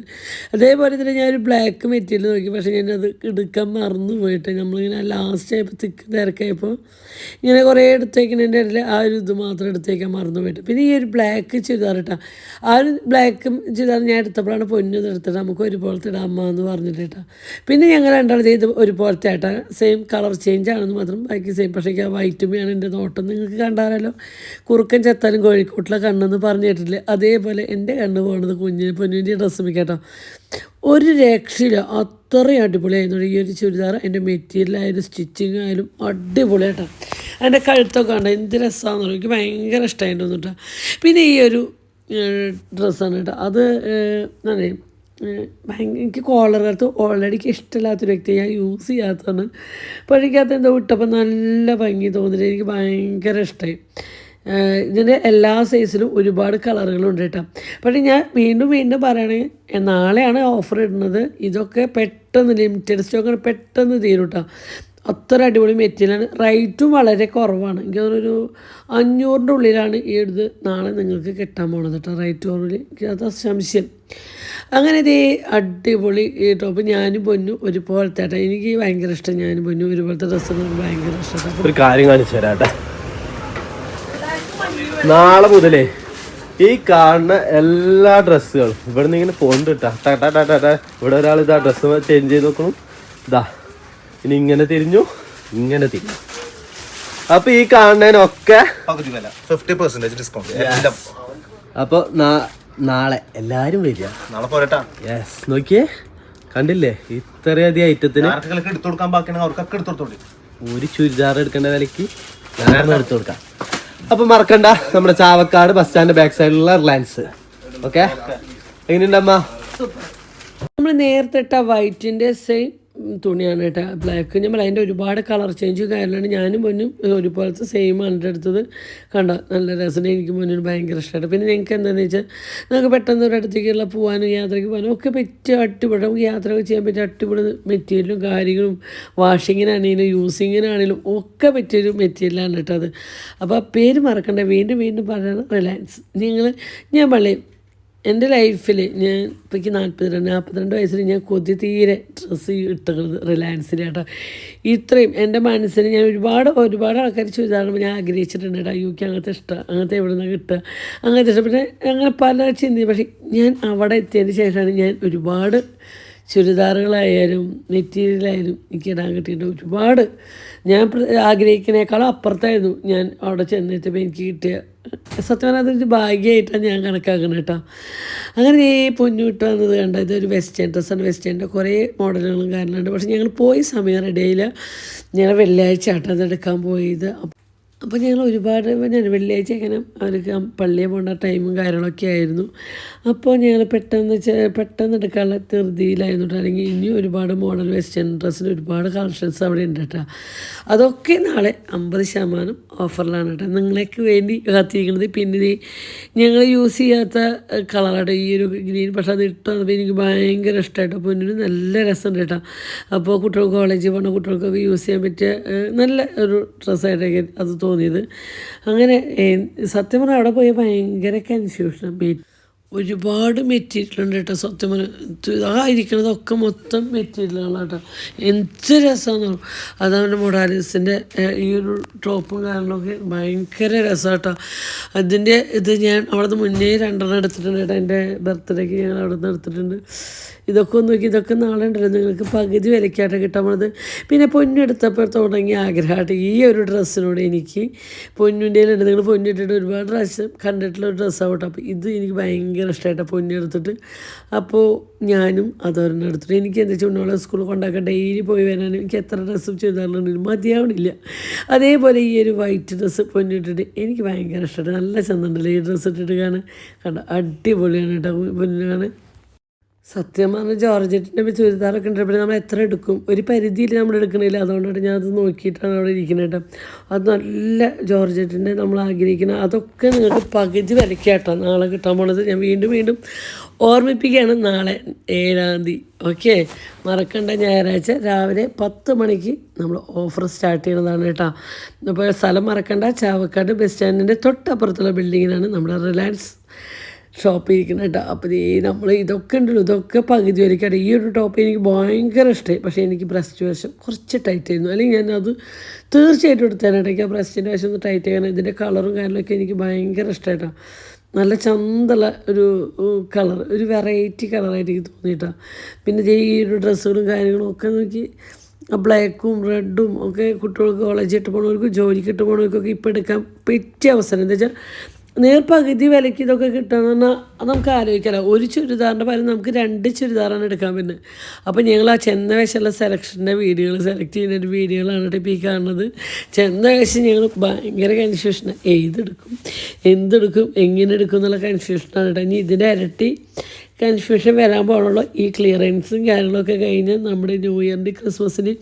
അതേപോലെ തന്നെ ഞാനൊരു ബ്ലാക്ക് മെറ്റീരിയൽ നോക്കി, പക്ഷേ ഞാനത് എടുക്കാൻ മറന്നു പോയിട്ട് നമ്മളിങ്ങനെ ലാസ്റ്റ് ആയപ്പോൾ തിരക്കായപ്പോൾ ഇങ്ങനെ കുറേ എടുത്തേക്കുന്നതിൻ്റെ ഇടയിൽ ആ ഒരു ഇത് മാത്രം എടുത്തേക്കാൻ മറന്നു പോയിട്ട്. പിന്നെ ഈ ഒരു ബ്ലാക്ക് ചുരിദാർ ഇട്ടാൽ ആ ഒരു ബ്ലാക്ക് ചുരിദാർ ഞാൻ എടുത്തപ്പോഴാണ് പൊന്നത് എടുത്തിട്ട് നമുക്ക് ഒരുപോലത്തെ ഇടാം അമ്മ എന്ന് പറഞ്ഞിട്ട് കേട്ടോ. പിന്നെ ഞങ്ങൾ രണ്ടാൾ ചെയ്ത് ഒരുപോലത്തെ ആയിട്ടാ, സെയിം കളർ ചേഞ്ച് ആണെന്ന് മാത്രം, ബാക്കി സെയിം. പക്ഷേ ആ വൈറ്റുമ്മയാണ് എൻ്റെ നോട്ടം. നിങ്ങൾക്ക് കണ്ടാലോ, കുറുക്കൻ ചെത്താലും കോഴിക്കോട്ടിലെ കണ്ണെന്ന് പറഞ്ഞു കേട്ടില്ലേ, അതേപോലെ എൻ്റെ കണ്ണ് പോകുന്നത് പൊന്നിൻ്റെ ഡ്രസ്സ് കേട്ടോ. ഒരു രക്ഷയില്ല, അത്രയും അടിപൊളിയായിരുന്നു ഈ ഒരു ചുരിദാർ. എൻ്റെ മെറ്റീരിയലായാലും സ്റ്റിച്ചിങ് ആയാലും അടിപൊളിയായിട്ടോ. അതിൻ്റെ കഴുത്തൊക്കെ ഉണ്ട്, എന്ത് രസമാണെന്ന് എനിക്ക് ഭയങ്കര ഇഷ്ടമായിട്ട് കേട്ടോ. പിന്നെ ഈ ഒരു ഡ്രസ്സാണ് കേട്ടോ, അത് എനിക്ക് കോളറിനകത്ത് ഓൾറെഡി ഇഷ്ടമില്ലാത്തൊരു വ്യക്തി, ഞാൻ യൂസ് ചെയ്യാത്തതാണ്. അപ്പോൾ എനിക്കകത്ത് എന്തോ ഇട്ടപ്പോൾ നല്ല ഭംഗി തോന്നിയിട്ട് എനിക്ക് ഭയങ്കര ഇഷ്ടമായി. ഇതിൻ്റെ എല്ലാ സൈസിലും ഒരുപാട് കളറുകളുണ്ട് കേട്ടോ. പക്ഷേ ഞാൻ വീണ്ടും പറയണെങ്കിൽ നാളെയാണ് ഓഫർ ഇടുന്നത്. ഇതൊക്കെ പെട്ടെന്ന് ലിമിറ്റഡ് സ്റ്റോക്കാണ്, പെട്ടെന്ന് തീരും കേട്ടോ. അത്ര അടിപൊളി മെറ്റീരിയലാണ്. റേറ്റും വളരെ കുറവാണ്. എനിക്ക് തോന്നുന്നൊരു 500-ൻ്റെ ഉള്ളിലാണ് ഈ ഇത് നാളെ നിങ്ങൾക്ക് കിട്ടാൻ പോണത് കേട്ടോ. റേറ്റ് കുറവിൽ അത് സംശയം. അങ്ങനെ ഇതേ അടിപൊളി ടോപ്പ് ഞാനും പൊന്നും ഒരുപോലത്തെ കേട്ടോ. എനിക്ക് ഭയങ്കര ഇഷ്ടം, ഞാനും പൊന്നും ഒരുപോലത്തെ ഡ്രസ്സ് ഭയങ്കര ഇഷ്ടം. ഒരു കാര്യം കാണിച്ചു തരാട്ടെ. നാളെ മുതലേ ഈ കാണുന്ന എല്ലാ ഡ്രസ്സുകളും ഇവിടെ നിന്ന് ഇങ്ങനെ പോണ്ട് കേട്ടാ. ഇവിടെ ഒരാൾ ഇതാ ഡ്രസ്സ് ചേഞ്ച് ചെയ്ത് നോക്കണം. ഇതാ ഇനി ഇങ്ങനെ തിരിഞ്ഞു, ഇങ്ങനെ തിരിഞ്ഞു. അപ്പൊ ഈ കാണുന്നതിനൊക്കെ 50% ഡിസ്കൗണ്ട്. അപ്പൊ നാളെ എല്ലാരും വരിക. നാളെ പോരട്ടാ. യെസ്, നോക്കിയേ കണ്ടില്ലേ ഇത്രയധികം ഐറ്റത്തിന് എടുത്തു കൊടുക്കാൻ ബാക്കിയാണെങ്കിൽ അവർക്കൊക്കെ എടുത്തോളൂ. ഒരു ചുരിദാർ എടുക്കേണ്ട വിലക്ക് ഞാൻ എടുത്തു കൊടുക്കാം. അപ്പൊ മറക്കണ്ട, നമ്മുടെ ചാവക്കാട് ബസ് സ്റ്റാൻഡ് ബാക്ക് സൈഡിലുള്ള റിലയൻസ്. ഓക്കെ, എങ്ങനെയുണ്ടമ്മ? നമ്മൾ നേരത്തെ ഇട്ട വൈറ്റിൻ്റെ സെയിം തുണിയാണ് കേട്ടോ, ബ്ലാക്ക്. നമ്മൾ അതിൻ്റെ ഒരുപാട് കളർ ചേഞ്ച് കാര്യമാണ്. ഞാനും പൊന്നും ഒരുപോലത്തെ സെയിമാണ് എടുത്തത്. കണ്ടോ, നല്ല രസം. എനിക്ക് മുന്നിൽ ഭയങ്കര ഇഷ്ടമായിട്ട്. പിന്നെ നിങ്ങൾക്ക് എന്താണെന്ന് വെച്ചാൽ നമുക്ക് പെട്ടെന്ന് ഒരിടത്തേക്കുള്ള പോകാനും യാത്രയ്ക്ക് പോകാനും ഒക്കെ പറ്റിയ അടിപൊളി, നമുക്ക് യാത്രയൊക്കെ ചെയ്യാൻ പറ്റിയ അടിപൊളി മെറ്റീരിയലും കാര്യങ്ങളും, വാഷിങ്ങിനാണെങ്കിലും യൂസിങ്ങിനാണെങ്കിലും ഒക്കെ പറ്റിയൊരു മെറ്റീരിയലാണ് കേട്ടോ അത്. അപ്പോൾ പേര് മറക്കണ്ട, വീണ്ടും പറയണം, റിലയൻസ്. ഞാൻ പള്ളി എൻ്റെ ലൈഫിൽ ഞാൻ ഇപ്പോഴേക്ക് 42 വയസ്സിൽ ഞാൻ തീരെ ഡ്രസ്സ് ഇട്ടത് റിലയൻസിൻ്റെ കേട്ടോ. ഇത്രയും എൻ്റെ മനസ്സിന് ഞാൻ ഒരുപാട് ആൾക്കാർ ചുരിദാറുമ്പോൾ ഞാൻ ആഗ്രഹിച്ചിട്ടുണ്ട് കേട്ടോ. യുക്ക് അങ്ങനത്തെ ഇഷ്ടം, അങ്ങനത്തെ എവിടെ നിന്നാണ് കിട്ടുക, അങ്ങനത്തെ ഇഷ്ടം. പിന്നെ അങ്ങനെ പല ചിന്തി. പക്ഷേ ഞാൻ അവിടെ എത്തിയതിന് ശേഷമാണ് ഞാൻ ഒരുപാട് ചുരിദാറുകളായാലും മെറ്റീരിയലായാലും എനിക്ക് ഇടാൻ കിട്ടിയിട്ട് ഒരുപാട് ഞാൻ ആഗ്രഹിക്കുന്നതിനേക്കാളും അപ്പുറത്തായിരുന്നു ഞാൻ അവിടെ ചെന്നെത്തിയപ്പോൾ എനിക്ക് കിട്ടിയ. സത്യം പറഞ്ഞാൽ അതൊരു ഭാഗ്യമായിട്ടാണ് ഞാൻ കണക്കാക്കുന്നത് കേട്ടോ. അങ്ങനെ ഈ പൊന്നു ഇട്ട് വന്നത് കണ്ട, ഇതൊരു വെസ്റ്റേൺ ഡ്രസ്സാണ്. വെസ്റ്റേണിൻ്റെ കുറേ മോഡലുകളും കാരണമുണ്ട്. പക്ഷേ ഞങ്ങൾ പോയി സമയം റെഡിയായില്ല. ഞങ്ങൾ വെള്ളിയാഴ്ച ആട്ടോ അതെടുക്കാൻ പോയത്. അപ്പോൾ ഞങ്ങൾ ഞാൻ വെള്ളിയാഴ്ച ഇങ്ങനെ അവർക്ക് പള്ളിയിൽ പോകേണ്ട ടൈമും കാര്യങ്ങളൊക്കെ ആയിരുന്നു. അപ്പോൾ ഞങ്ങൾ പെട്ടെന്ന് എടുക്കാനുള്ള ധൃതിയിലായിരുന്നു കേട്ടോ. അല്ലെങ്കിൽ ഇനി ഒരുപാട് മോഡൽ വെസ്റ്റേൺ ഡ്രസ്സിന് ഒരുപാട് കളക്ഷൻസ് അവിടെ ഉണ്ട് കേട്ടോ. അതൊക്കെ നാളെ 50% ഓഫറിലാണ് കേട്ടോ, നിങ്ങളേക്ക് വേണ്ടി കാത്തിരിക്കുന്നത്. പിന്നെ ഞങ്ങൾ യൂസ് ചെയ്യാത്ത കളറാണ് ഈ ഒരു ഗ്രീൻ. പക്ഷേ അത് ഇട്ട് വന്നപ്പോൾ എനിക്ക് ഭയങ്കര ഇഷ്ടമായിട്ടോ. പൊന്നിന് നല്ല രസമുണ്ട് കേട്ടോ. അപ്പോൾ കുട്ടികൾക്ക് കോളേജിൽ പോകുന്ന കുട്ടികൾക്കൊക്കെ യൂസ് ചെയ്യാൻ പറ്റിയ നല്ല ഒരു ഡ്രസ്സായിട്ടൊക്കെ അത് തോന്നിയത്. അങ്ങനെ സത്യം പറഞ്ഞാൽ അവിടെ പോയി ഭയങ്കര കൺഫ്യൂഷനാണ്. ഒരുപാട് മെറ്റീരിയലുണ്ട് കേട്ടോ. സത്യം ഇരിക്കുന്നതൊക്കെ മൊത്തം മെറ്റീരിയലുകളാണ് കേട്ടോ. എന്ത് രസമാണെന്ന് പറഞ്ഞു. അതവൻ്റെ മൊഡാലിസിൻ്റെ ഈ ഒരു ടോപ്പും കാര്യങ്ങളൊക്കെ ഭയങ്കര രസമാണ് കേട്ടോ. അതിൻ്റെ ഇത് ഞാൻ അവിടുന്ന് മുന്നേ 2 എടുത്തിട്ടുണ്ട് കേട്ടോ. എൻ്റെ ബർത്ത്ഡേക്ക് ഞാൻ അവിടെ നിന്ന് എടുത്തിട്ടുണ്ട്. ഇതൊക്കെ ഒന്ന് നോക്കി, ഇതൊക്കെ നാളെ ഉണ്ടല്ലോ നിങ്ങൾക്ക് പകുതി വിലക്കായിട്ട് കിട്ടാൻ പോണത്. പിന്നെ പൊന്നെടുത്തപ്പോൾ തുടങ്ങിയ ആഗ്രഹമായിട്ട് ഈ ഒരു ഡ്രസ്സിനോട് എനിക്ക് പൊന്നിൻ്റെ ഉണ്ട്. നിങ്ങൾ പൊന്നിട്ടിട്ട് ഒരുപാട് പ്രാവശ്യം കണ്ടിട്ടുള്ള ഒരു ഡ്രസ്സാണ് കേട്ടോ. അപ്പോൾ ഇത് എനിക്ക് ഭയങ്കര ഇഷ്ടമായിട്ടാണ് പൊന്നെടുത്തിട്ട്. അപ്പോൾ ഞാനും അതൊരെണ്ണം എടുത്തിട്ട് എനിക്ക് എന്താ ചുണ്ണോളെ സ്കൂളിൽ കൊണ്ടാക്കാൻ ഡെയിലി പോയി വരാനും എനിക്ക് എത്ര ഡ്രസ്സും ചെയ്താലുണ്ടെങ്കിലും മതിയാവണില്ല. അതേപോലെ ഈ ഒരു വൈറ്റ് ഡ്രസ്സ് പൊന്നിട്ടിട്ട് എനിക്ക് ഭയങ്കര ഇഷ്ടമാണ്. നല്ല ചന്തണ്ടല്ലോ ഈ ഡ്രസ്സ് ഇട്ടിട്ട് കാണാൻ. കണ്ടോ അടിപൊളിയാണ് കേട്ടോ പൊന്നിനാണ്. സത്യം പറഞ്ഞാൽ ജോർജറ്റിൻ്റെ ചുരിദാറൊക്കെ ഉണ്ട്. പിന്നെ നമ്മൾ എത്ര എടുക്കും, ഒരു പരിധിയിൽ നമ്മൾ എടുക്കണില്ല. അതുകൊണ്ടാണ് ഞാൻ അത് നോക്കിയിട്ടാണ് അവിടെ ഇരിക്കുന്നത് കേട്ടോ. അത് നല്ല ജോർജറ്റിൻ്റെ നമ്മൾ ആഗ്രഹിക്കുന്ന അതൊക്കെ നിങ്ങൾക്ക് പകുതി വിലക്കാട്ടോ നാളെ കിട്ടാൻ പോണത്. ഞാൻ വീണ്ടും ഓർമ്മിപ്പിക്കുകയാണ്, നാളെ 7-ാം തീയതി. ഓക്കെ, മറക്കണ്ട. ഞായറാഴ്ച രാവിലെ 10 മണിക്ക് നമ്മൾ ഓഫർ സ്റ്റാർട്ട് ചെയ്യുന്നതാണ് കേട്ടോ. അപ്പോൾ സ്ഥലം മറക്കണ്ട, ചാവക്കാട് ബസ് സ്റ്റാൻഡിൻ്റെ തൊട്ടപ്പുറത്തുള്ള ബിൽഡിങ്ങിനാണ് നമ്മുടെ റിലയൻസ് ഷോപ്പ് ഇരിക്കുന്നത് കേട്ടോ. അപ്പോൾ നമ്മൾ ഇതൊക്കെ ഉണ്ടല്ലോ, ഇതൊക്കെ പകുതി വരയ്ക്കാണ്. ഈ ഒരു ടോപ്പ് എനിക്ക് ഭയങ്കര ഇഷ്ടമായി. പക്ഷേ എനിക്ക് ബ്രസ്റ്റ് വശം കുറച്ച് ടൈറ്റ് ആയിരുന്നു. അല്ലെങ്കിൽ ഞാനത് തീർച്ചയായിട്ടും എടുത്തേനായിട്ട്. എനിക്ക് ആ ബ്രസ്റ്റിൻ്റെ വശം ഒന്ന് ടൈറ്റ് ചെയ്യാൻ. ഇതിൻ്റെ കളറും കാര്യങ്ങളൊക്കെ എനിക്ക് ഭയങ്കര ഇഷ്ടമായിട്ടാണ്. നല്ല ചന്തമുള്ള ഒരു കളർ, ഒരു വെറൈറ്റി കളറായിട്ട് എനിക്ക് തോന്നിയിട്ടാണ്. പിന്നെ ഈ ഒരു ഡ്രസ്സുകളും കാര്യങ്ങളും ഒക്കെ നോക്കി ബ്ലാക്കും റെഡും ഒക്കെ കുട്ടികൾക്ക് കോളേജിൽ ഇട്ട് പോകുന്നവർക്കും ജോലിക്ക് ഇട്ട് പോകുന്നവർക്കൊക്കെ ഇപ്പോൾ എടുക്കാൻ പറ്റിയ അവസരം. എന്താ വെച്ചാൽ പകുതി വിലയ്ക്ക് ഇതൊക്കെ കിട്ടുകയെന്ന് പറഞ്ഞാൽ നമുക്ക് ആലോചിക്കാമല്ലോ. ഒരു ചുരിദാറിൻ്റെ പകരം നമുക്ക് 2 ചുരിദാറാണ് എടുക്കാൻ പറ്റുന്നത്. അപ്പോൾ ഞങ്ങൾ ആ ചെന്ന വശമുള്ള സെലക്ഷൻ്റെ വീഡിയോകൾ സെലക്ട് ചെയ്യുന്ന ഒരു വീഡിയോകളാണ് കേട്ടോ ഇപ്പോൾ ഈ കാണുന്നത്. ചെന്ന വശം ഞങ്ങൾ ഭയങ്കര കൺഫ്യൂഷനാണ്. ഏതെടുക്കും, എന്തെടുക്കും, എങ്ങനെ എടുക്കും എന്നുള്ള കൺഫ്യൂഷനാണ് കേട്ടോ. ഇനി ഇതിൻ്റെ ഇരട്ടി കൺഫ്യൂഷൻ വരാൻ പോകണുള്ളൂ. ഈ ക്ലിയറൻസും കാര്യങ്ങളൊക്കെ കഴിഞ്ഞ് നമ്മുടെ ന്യൂ ഇയറിൻ്റെ ക്രിസ്മസിന്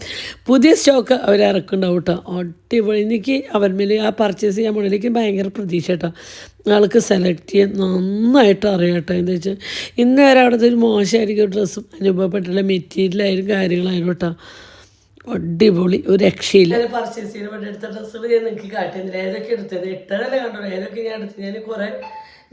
പുതിയ സ്റ്റോക്ക് അവർ ഇറക്കുന്നുണ്ടാവും കേട്ടോ. അടിപൊളി. എനിക്ക് അവന്മേൽ ആ പർച്ചേസ് ചെയ്യാൻ പോകണേലേക്ക് ഭയങ്കര പ്രതീക്ഷ കേട്ടോ. ആൾക്ക് സെലക്ട് ചെയ്യാൻ നന്നായിട്ട് അറിയാം കേട്ടോ. എന്താ വെച്ചാൽ ഇന്ന് വരെ അവിടുത്തെ ഒരു മോശമായിരിക്കും ഡ്രസ്സും അനുഭവപ്പെട്ടുള്ള മെറ്റീരിയലായാലും കാര്യങ്ങളായാലും കേട്ടോ. അടിപൊളി, ഒരു രക്ഷയില്ല. പർച്ചേസ് ചെയ്യാൻ വേണ്ടി എടുത്ത ഡ്രസ്സുകൾ ഞാൻ നിങ്ങൾക്ക് കാട്ടിയിരുന്നില്ല. ഏതൊക്കെ എടുത്തത് ഇട്ടതല്ലേ കണ്ടോളൂ. ഏതൊക്കെ ഞാൻ എടുത്തു. ഞാൻ കുറേ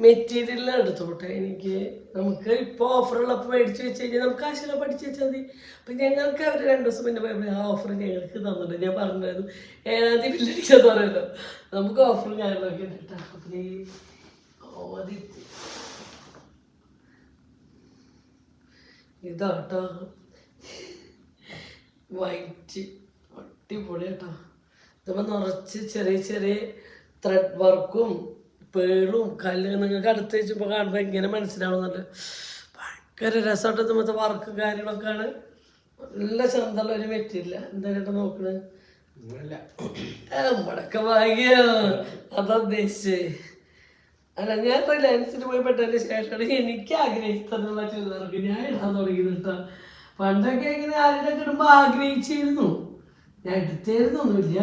മെറ്റീരിയൽ എടുത്തോട്ടെ. എനിക്ക് നമുക്ക് ഇപ്പോൾ ഓഫറുള്ളപ്പോൾ മേടിച്ച് വെച്ച് കഴിഞ്ഞാൽ നമുക്ക് ആശയം പഠിച്ച് വെച്ചാൽ മതി. അപ്പം ഞങ്ങൾക്ക് അവർ 2 ദിവസം മുന്നേ പോയപ്പോൾ ആ ഓഫർ ഞങ്ങൾക്ക് തന്നിട്ടുണ്ട്. ഞാൻ പറഞ്ഞായിരുന്നു 7-ാം തീയതി ബില്ലടിക്കാന്ന് പറയുമല്ലോ. നമുക്ക് ഓഫറും കാര്യങ്ങളൊക്കെ ഉണ്ട്. അപ്പം ഇതാട്ടോ വൈറ്റ് അടിപൊളി കേട്ടോ. ഇതപ്പോൾ നിറച്ച് ചെറിയ ത്രെഡ് വർക്കും പേളും കല്ല് നിങ്ങൾക്ക് അടുത്ത് വെച്ചപ്പോൾ കാണുമ്പോൾ ഇങ്ങനെ മനസ്സിലാവുന്നുണ്ട്. ഭയങ്കര രസമായിട്ട് മറ്റേ വർക്കും കാര്യങ്ങളൊക്കെയാണ്. നല്ല ചന്തമുള്ള ഒരു മെറ്റീരിയൽ. എന്തായിട്ട് നോക്കണത് നമ്മുടെയൊക്കെ ഭാഗ്യോ അതാ ഉദ്ദേശിച്ചേ. അല്ല, ഞാൻ റിലയൻസിൽ പോയി പെട്ടതിന് ശേഷമാണ് എനിക്ക് ആഗ്രഹിച്ചതെന്നുള്ള ചുരിദാർക്ക് ഞാൻ ഇടാൻ തുടങ്ങിയത് കേട്ടോ. പണ്ടൊക്കെ ഇങ്ങനെ ആരുടെ ഇടുമ്പോൾ ആഗ്രഹിച്ചിരുന്നു, ഞാൻ എടുത്തായിരുന്നൊന്നുമില്ല.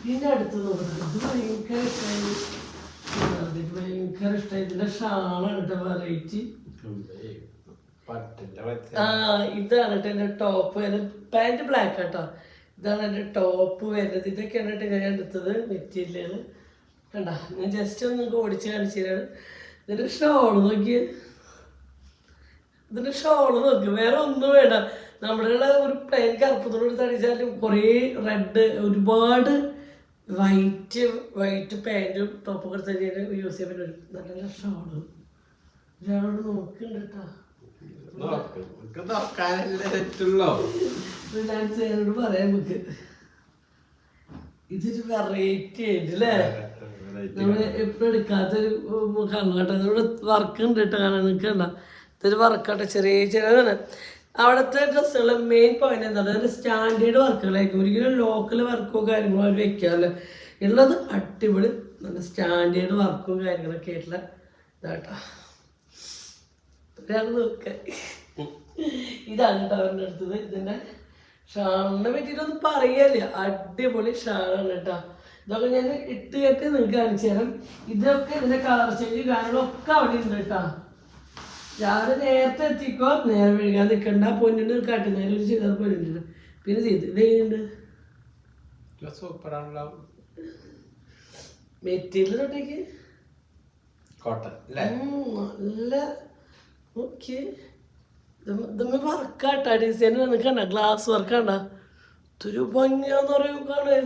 പിന്നെ അടുത്ത് നോക്കുന്നത് അത് ഭയങ്കര ഇഷ്ടമായി. ഭയങ്കര ഇഷ്ടമായി. ഇതിൻ്റെ ഷാളാണ് കേട്ടോ വെറൈറ്റി. ഇതാണ് കേട്ടോ എൻ്റെ ടോപ്പ് വരുന്നത്. പാൻറ് ബ്ലാക്ക് കേട്ടോ. ഇതാണ് എൻ്റെ ടോപ്പ് വരുന്നത്. ഇതൊക്കെയാണ് കേട്ടോ ഞാൻ എടുത്തത് മെറ്റീരിയൽ. കണ്ട, ഞാൻ ജസ്റ്റ് ഒന്ന് നിങ്ങൾക്ക് ഓടിച്ച് കാണിച്ചു തരാണ്. ഇതിൻ്റെ ഷോള് നോക്കിയ, ഇതിൻ്റെ ഷോള് നോക്കി. വേറെ ഒന്നും വേണ്ട. നമ്മുടെ ഒരു പ്ലെയിൻ കറുപ്പത്തോട് തടിച്ചാലും കുറേ റെഡ്, ഒരുപാട് വൈറ്റ് പാൻറ്റും ടോപ്പൊക്കെ എടുത്ത് കഴിഞ്ഞാൽ യൂസ് ചെയ്യാൻ പറ്റും. നല്ല ഷോള് ഒരാളോട് നോക്കുന്നുണ്ട് കേട്ടോ. റിലയൻസിനോട് പറയാം നമുക്ക്. ഇതൊരു വെറൈറ്റി ആയിട്ട് അല്ലേ, നമ്മൾ എപ്പോഴും എടുക്കാത്തൊരു കളറാട്ടോ. ഇവിടെ വർക്ക് ഉണ്ട് കേട്ടോ കാണാൻ. നിൽക്കണ്ട, ഇതൊരു വർക്കാട്ടോ. ചെറിയതാണ് അവിടുത്തെ ഡ്രസ്സുകൾ. മെയിൻ പോയിന്റ് എന്താണ്, ഒരു സ്റ്റാൻഡേർഡ് വർക്കുകളായിരിക്കും. ഒരിക്കലും ലോക്കൽ വർക്കോ കാര്യങ്ങളോ അവർ വെക്കാറില്ല. ഉള്ളത് അടിപൊളി നല്ല സ്റ്റാൻഡേർഡ് വർക്കും കാര്യങ്ങളൊക്കെ ആയിട്ടുള്ള ഇതാട്ടോ. ഒരാൾ നോക്ക, ഇതാണ് കേട്ടോ അവരുടെ അടുത്തത്. ഇതിൻ്റെ ഷാളിനെ പറ്റിയിട്ടൊന്നും പറയല്ല. അടിപൊളി ഷാളാണ് കേട്ടോ. ഇതൊക്കെ ഞാൻ ഇട്ട് കെട്ടി നിങ്ങൾക്ക് കാണിച്ചു തരാം. ഇതൊക്കെ ഇതിൻ്റെ കളർ ചേഞ്ച് കാര്യങ്ങളൊക്കെ അവിടെ ഉണ്ട് കേട്ടോ. രാവിലെ നേരത്തെ എത്തിക്കോ, നേരെ വിഴുകാൻ നിൽക്കണ്ട. പൊന്നിന് കാട്ടി നേരെ ഒരു ചെയ്താൽ പൊന്നിട്ടുണ്ട്. പിന്നെ ഇതുണ്ട് മെറ്റീരിയൽ തൊട്ടേക്ക് കോട്ടൺ അല്ലേ? നല്ല ഓക്കെ. ഇതമ്മ വർക്കാട്ടാ, ഡിസൈൻ കണ്ട, ഗ്ലാസ് വർക്കാണ്ട, ഇതൊരു ഭംഗിയാന്ന് പറയും കാണേ.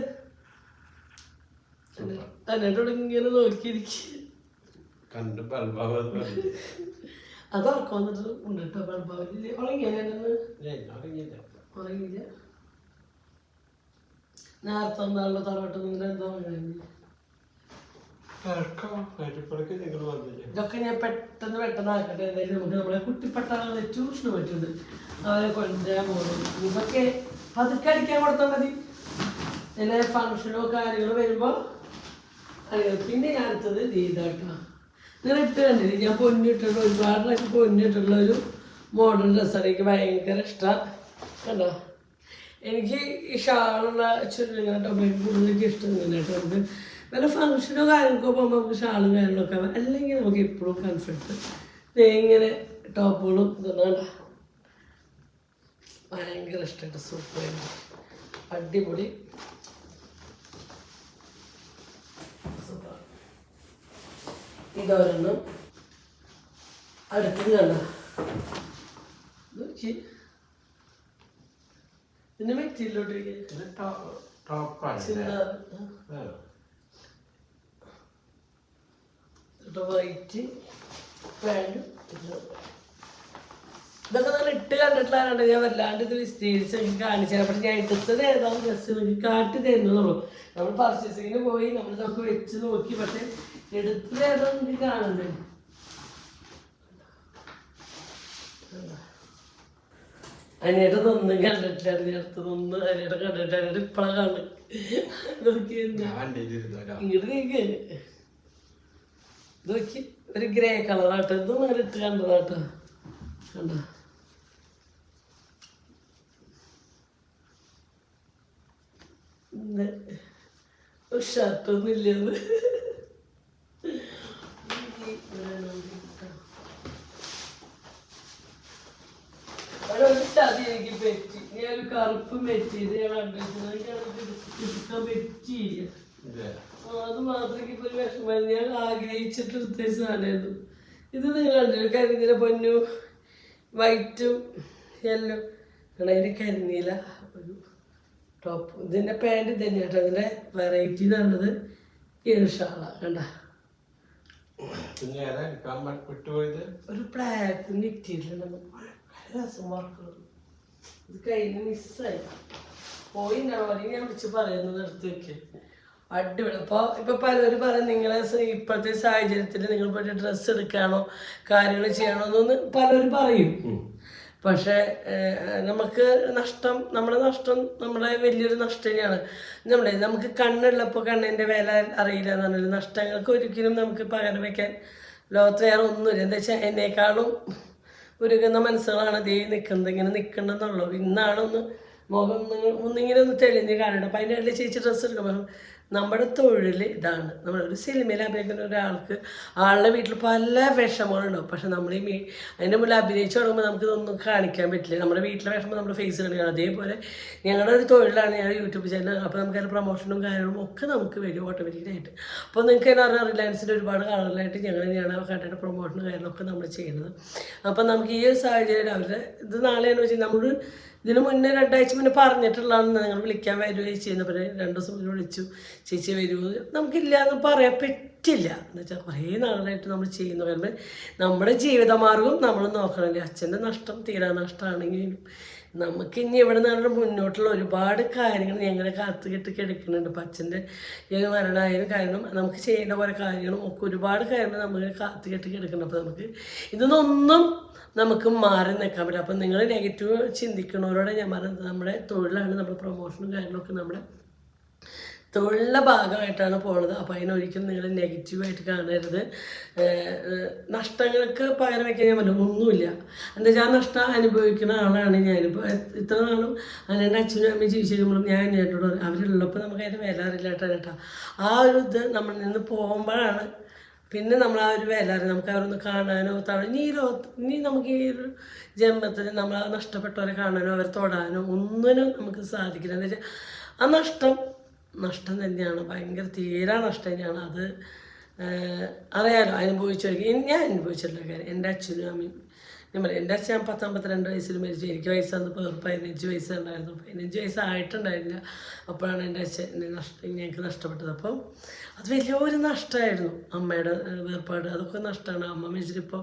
എന്നോട് ഇങ്ങനെ നോക്കിയിരിക്കും. കണ്ട് ബൽബാവ് അത് ഉറക്കം വന്നിട്ട് ഉണ്ട് കേട്ടോ. ബൾബാവില്ല. ഉറങ്ങിയില്ല. നേരത്തെ ഒന്നാളുടെ തറവട്ട് നിന്ന് എന്താ പറയുന്നത്. ഇതൊക്കെ ഞാൻ പെട്ടെന്ന് ആക്കട്ടെ. എന്തായാലും നമുക്ക് നമ്മളെ കുട്ടിപ്പട്ടാളെ ട്യൂഷന് പറ്റുന്നുണ്ട്, അവരെ കൊണ്ടുവരാൻ പോകുന്നത്. ഇതൊക്കെ പതുക്കെ അടിക്കാൻ കൊടുത്താൽ മതി. ചില ഫങ്ഷനോ കാര്യങ്ങളോ വരുമ്പോൾ അറിയാം. പിന്നെ ഞാൻ അടുത്തത് ഇതാട്ടോ, നിങ്ങൾ ഇട്ട് കണ്ടില്ലേ, ഞാൻ പൊന്നിട്ടുള്ള ഒരുപാട് പൊന്നിട്ടുള്ള ഒരു മോഡേൺ ഡ്രസ്സാണ്. എനിക്ക് ഭയങ്കര ഇഷ്ടമാണ്. കണ്ടോ, എനിക്ക് ഈ ഷാളുള്ള ചുരുങ്ങാട്ടോ എനിക്ക് കൂടുതലേക്ക് ഇഷ്ടം കേട്ടോ. നമുക്ക് വല്ല ഫങ്ഷനോ കാര്യങ്ങൾക്കോ പോകുമ്പോൾ നമുക്ക് ഷാളും കാര്യങ്ങളൊക്കെ അല്ലെങ്കിൽ നമുക്ക് എപ്പോഴും കംഫർട്ട് ഇങ്ങനെ ടോപ്പുകളും ഇതൊന്നും ഭയങ്കര ഇഷ്ടമായിട്ട് സൂപ്പർ അടിപൊളി സൂപ്പർ. ഇതൊരെണ്ണം. അടുത്തത് കണ്ട പിന്നെ മെറ്റീരിയലോട്ട് വൈറ്റ് പാൻറ്റും. ഇതൊക്കെ നിങ്ങൾ ഇട്ട് കണ്ടിട്ടുള്ളതാണ്. ഞാൻ വല്ലാണ്ട് ഇത് വിസ്തീരിച്ച് എനിക്ക് കാണിച്ചാൽ പക്ഷെ ഞാൻ എടുത്തത് ഏതാണെന്ന് ജസ്റ്റ് നിങ്ങൾക്ക് കാട്ടി തരുന്നതുള്ളൂ. നമ്മൾ പർച്ചേസിങ്ങിന് പോയി നമ്മളിതൊക്കെ വെച്ച് നോക്കി, പക്ഷെ എടുത്തത് ഏതാണെന്ന് എനിക്ക് കാണുന്നത്. അനിയേട്ടതൊന്നും കണ്ടിട്ടില്ലായിരുന്നു. അടുത്തതൊന്നും അനിയേട്ട കണ്ടിട്ടാണ് ഇപ്പഴാണ് കാണുന്നത്. നോക്കി ഇങ്ങോട്ട് കേക്ക് നോക്കി ഒരു ഗ്രേ കളറാട്ടോ. ഇതൊന്നും അങ്ങനെ ഇട്ട് കണ്ടതാട്ടോ. കണ്ടോ, ഷർട്ടൊന്നും ഇല്ലെന്ന് ചതി എനിക്ക് പറ്റി. ഞാൻ ഒരു കറുപ്പ് മെറ്റീരിയൽ എടുക്കാൻ പറ്റിയില്ല. അത് മാത്രമേ ഇപ്പൊ ഒരു വിഷമമായിരുന്നു. ഞാൻ ആഗ്രഹിച്ചിട്ട് എടുത്ത സാധനമായിരുന്നു ഇത്. നിങ്ങൾ കണ്ടില്ല, കരിനീല പൊന്നു വൈറ്റും യെല്ലോ അതിന് കരിനീല ഒരു ടോപ്പ്. ഇതിൻ്റെ പാൻറ് തന്നെയാണ് കേട്ടോ. ഇതിൻ്റെ വെറൈറ്റി എന്ന് പറഞ്ഞത് ഷാള കണ്ട. ഒരു ബ്ലാക്ക് മെറ്റീരിയൽ രസം വർക്കുള്ളത്. ഇത് കഴിഞ്ഞ് മിസ്സായി പോയിണ്ടാവും. അല്ലെങ്കിൽ ഞാൻ വിളിച്ച് പറയുന്നത് എടുത്ത് വെക്കുക. അടിപൊളി. അപ്പോൾ ഇപ്പോൾ പലരും പറയും നിങ്ങളെ ഇപ്പോഴത്തെ സാഹചര്യത്തിൽ നിങ്ങൾ പോയിട്ട് ഡ്രസ്സ് എടുക്കുകയാണോ കാര്യങ്ങൾ ചെയ്യണോ എന്നൊന്ന് പലരും പറയും. പക്ഷേ നമുക്ക് നഷ്ടം, നമ്മുടെ നഷ്ടം നമ്മുടെ വലിയൊരു നഷ്ടം തന്നെയാണ്. നമുക്ക് കണ്ണുള്ളപ്പോൾ കണ്ണിൻ്റെ വില അറിയില്ല എന്ന് പറഞ്ഞാൽ നഷ്ടങ്ങൾക്ക് ഒരിക്കലും നമുക്ക് പകരം വയ്ക്കാൻ ലോകത്ത് വേറെ ഒന്നുമില്ല. എന്താ വെച്ചാൽ എന്നേക്കാളും ഒരുങ്ങുന്ന മനസ്സുകളാണ് ദേ നിൽക്കുന്നത്, ഇങ്ങനെ നിൽക്കണമെന്നുള്ളൂ. ഇന്നാണൊന്ന് മുഖം ഒന്നിങ്ങനെ ഒന്ന് തെളിഞ്ഞ് കാണണം. അപ്പം അതിൻ്റെ ഇടയിൽ ചേച്ചി ഡ്രസ്സ് എടുക്കുമ്പോൾ നമ്മുടെ തൊഴിൽ ഇതാണ്. നമ്മളൊരു സിനിമയിൽ അഭിനയിക്കുന്ന ഒരാൾക്ക് ആളുടെ വീട്ടിൽ പല വിഷമങ്ങളുണ്ടാവും. പക്ഷെ നമ്മൾ അതിൻ്റെ മുന്നിൽ അഭിനയിച്ച് തുടങ്ങുമ്പോൾ നമുക്കിതൊന്നും കാണിക്കാൻ പറ്റില്ല. നമ്മുടെ വീട്ടിലെ വിഷമം നമ്മുടെ ഫേസ് കാണിക്കണം. അതേപോലെ ഞങ്ങളുടെ ഒരു തൊഴിലാണ് ഞങ്ങളുടെ യൂട്യൂബ് ചാനൽ. അപ്പോൾ നമുക്ക് അതിൻ്റെ പ്രൊമോഷനും കാര്യങ്ങളും ഒക്കെ നമുക്ക് വരും ഓട്ടോമാറ്റിക്കായിട്ട്. അപ്പോൾ നിങ്ങൾക്ക് തന്നെ അറിയാം, റിലയൻസിൻ്റെ ഒരുപാട് കാണലായിട്ട് ഞങ്ങൾ തന്നെയാണ് കണ്ടിട്ട് പ്രൊമോഷനും കാര്യങ്ങളൊക്കെ നമ്മൾ ചെയ്യുന്നത്. അപ്പം നമുക്ക് ഈ ഒരു സാഹചര്യം അവരുടെ ഇത് നാളെയാണെന്ന് വെച്ചാൽ നമ്മൾ ഇതിന് മുന്നേ 2 ആഴ്ച മുന്നേ പറഞ്ഞിട്ടുള്ളതാണ് നിങ്ങൾ വിളിക്കാൻ വരുകയും ചെയ്യുന്നത്. പിന്നെ 2 ദിവസം മുന്നേ വിളിച്ചു ചേച്ചി വരുമോ, നമുക്കില്ല എന്ന് പറയാൻ പറ്റില്ല. എന്ന് വെച്ചാൽ കുറേ നാളായിട്ട് നമ്മൾ ചെയ്യുന്ന പറയുമ്പോൾ നമ്മുടെ ജീവിതമാർഗം നമ്മൾ നോക്കണമല്ലേ. അച്ഛൻ്റെ നഷ്ടം തീരാ നഷ്ടമാണെങ്കിലും നമുക്ക് ഇനി ഇവിടെ നിന്നുള്ള മുന്നോട്ടുള്ള ഒരുപാട് കാര്യങ്ങൾ ഞങ്ങളെ കാത്തുകെട്ടി കിടക്കുന്നുണ്ട്. അപ്പം അച്ഛൻ്റെ മരണമായാലും കാരണം നമുക്ക് ചെയ്യേണ്ട കുറേ കാര്യങ്ങളും ഒക്കെ ഒരുപാട് കാര്യങ്ങൾ നമ്മൾ കാത്തുകെട്ടി കിടക്കുന്നുണ്ട്. അപ്പോൾ നമുക്ക് ഇതൊന്നും നമുക്ക് മാറി നിൽക്കാൻ പറ്റും. അപ്പം നിങ്ങൾ നെഗറ്റീവ് ചിന്തിക്കുന്നവരോടെ ഞാൻ പറയുന്നത് നമ്മുടെ തൊഴിലാണ്, നമ്മുടെ പ്രൊമോഷനും കാര്യങ്ങളൊക്കെ നമ്മുടെ തൊഴിലിൻ്റെ ഭാഗമായിട്ടാണ് പോകുന്നത്. അപ്പോൾ അതിനൊരിക്കലും നിങ്ങൾ നെഗറ്റീവായിട്ട് കാണരുത്. നഷ്ടങ്ങൾക്ക് പകരം വയ്ക്കാൻ ഞാൻ പറഞ്ഞു ഒന്നുമില്ല. എന്താ വെച്ചാൽ ആ നഷ്ടം അനുഭവിക്കുന്ന ആളാണ് ഞാനിപ്പോൾ. ഇത്ര നാളും എൻ്റെ അച്ഛനും അമ്മയും ജീവിച്ചു കഴിയുമ്പോഴും ഞാൻ എന്നോട് അവരുള്ളപ്പോൾ നമുക്ക് അതിൻ്റെ വില അറിയില്ലാട്ടാണ് കേട്ടോ. ആ ഒരു ഇത് നമ്മളിൽ നിന്ന് പോകുമ്പോഴാണ് പിന്നെ നമ്മൾ ആ ഒരു വില അറിയാം. നമുക്ക് അവരൊന്ന് കാണാനോ ഇനി നമുക്ക് ഈ ഒരു ജന്മത്തിൽ നമ്മൾ ആ നഷ്ടപ്പെട്ടവരെ കാണാനോ അവരെ തൊടാനോ ഒന്നിനും നമുക്ക് സാധിക്കില്ല. എന്താ വെച്ചാൽ ആ നഷ്ടം തന്നെയാണ്, ഭയങ്കര തീരാ നഷ്ടം തന്നെയാണ്. അത് അറിയാലോ അനുഭവിച്ചവർക്ക്. ഞാൻ അനുഭവിച്ചിട്ടുള്ള കാര്യം എൻ്റെ അച്ഛനും അമ്മയും ഞാൻ പറയാം. എൻ്റെ അച്ഛൻ 52 വയസ്സിൽ മരിച്ചു. എനിക്ക് വയസ്സാകുമ്പോൾ 15 വയസ്സുണ്ടായിരുന്നു. 15 വയസ്സായിട്ടുണ്ടായിരുന്നില്ല. അപ്പോഴാണ് എൻ്റെ അച്ഛൻ ഞങ്ങൾക്ക് നഷ്ടപ്പെട്ടത്. അപ്പം അത് വലിയൊരു നഷ്ടമായിരുന്നു. അമ്മയുടെ വേർപാട് അതൊക്കെ നഷ്ടമാണ്. അമ്മ മരിച്ചിട്ടിപ്പോൾ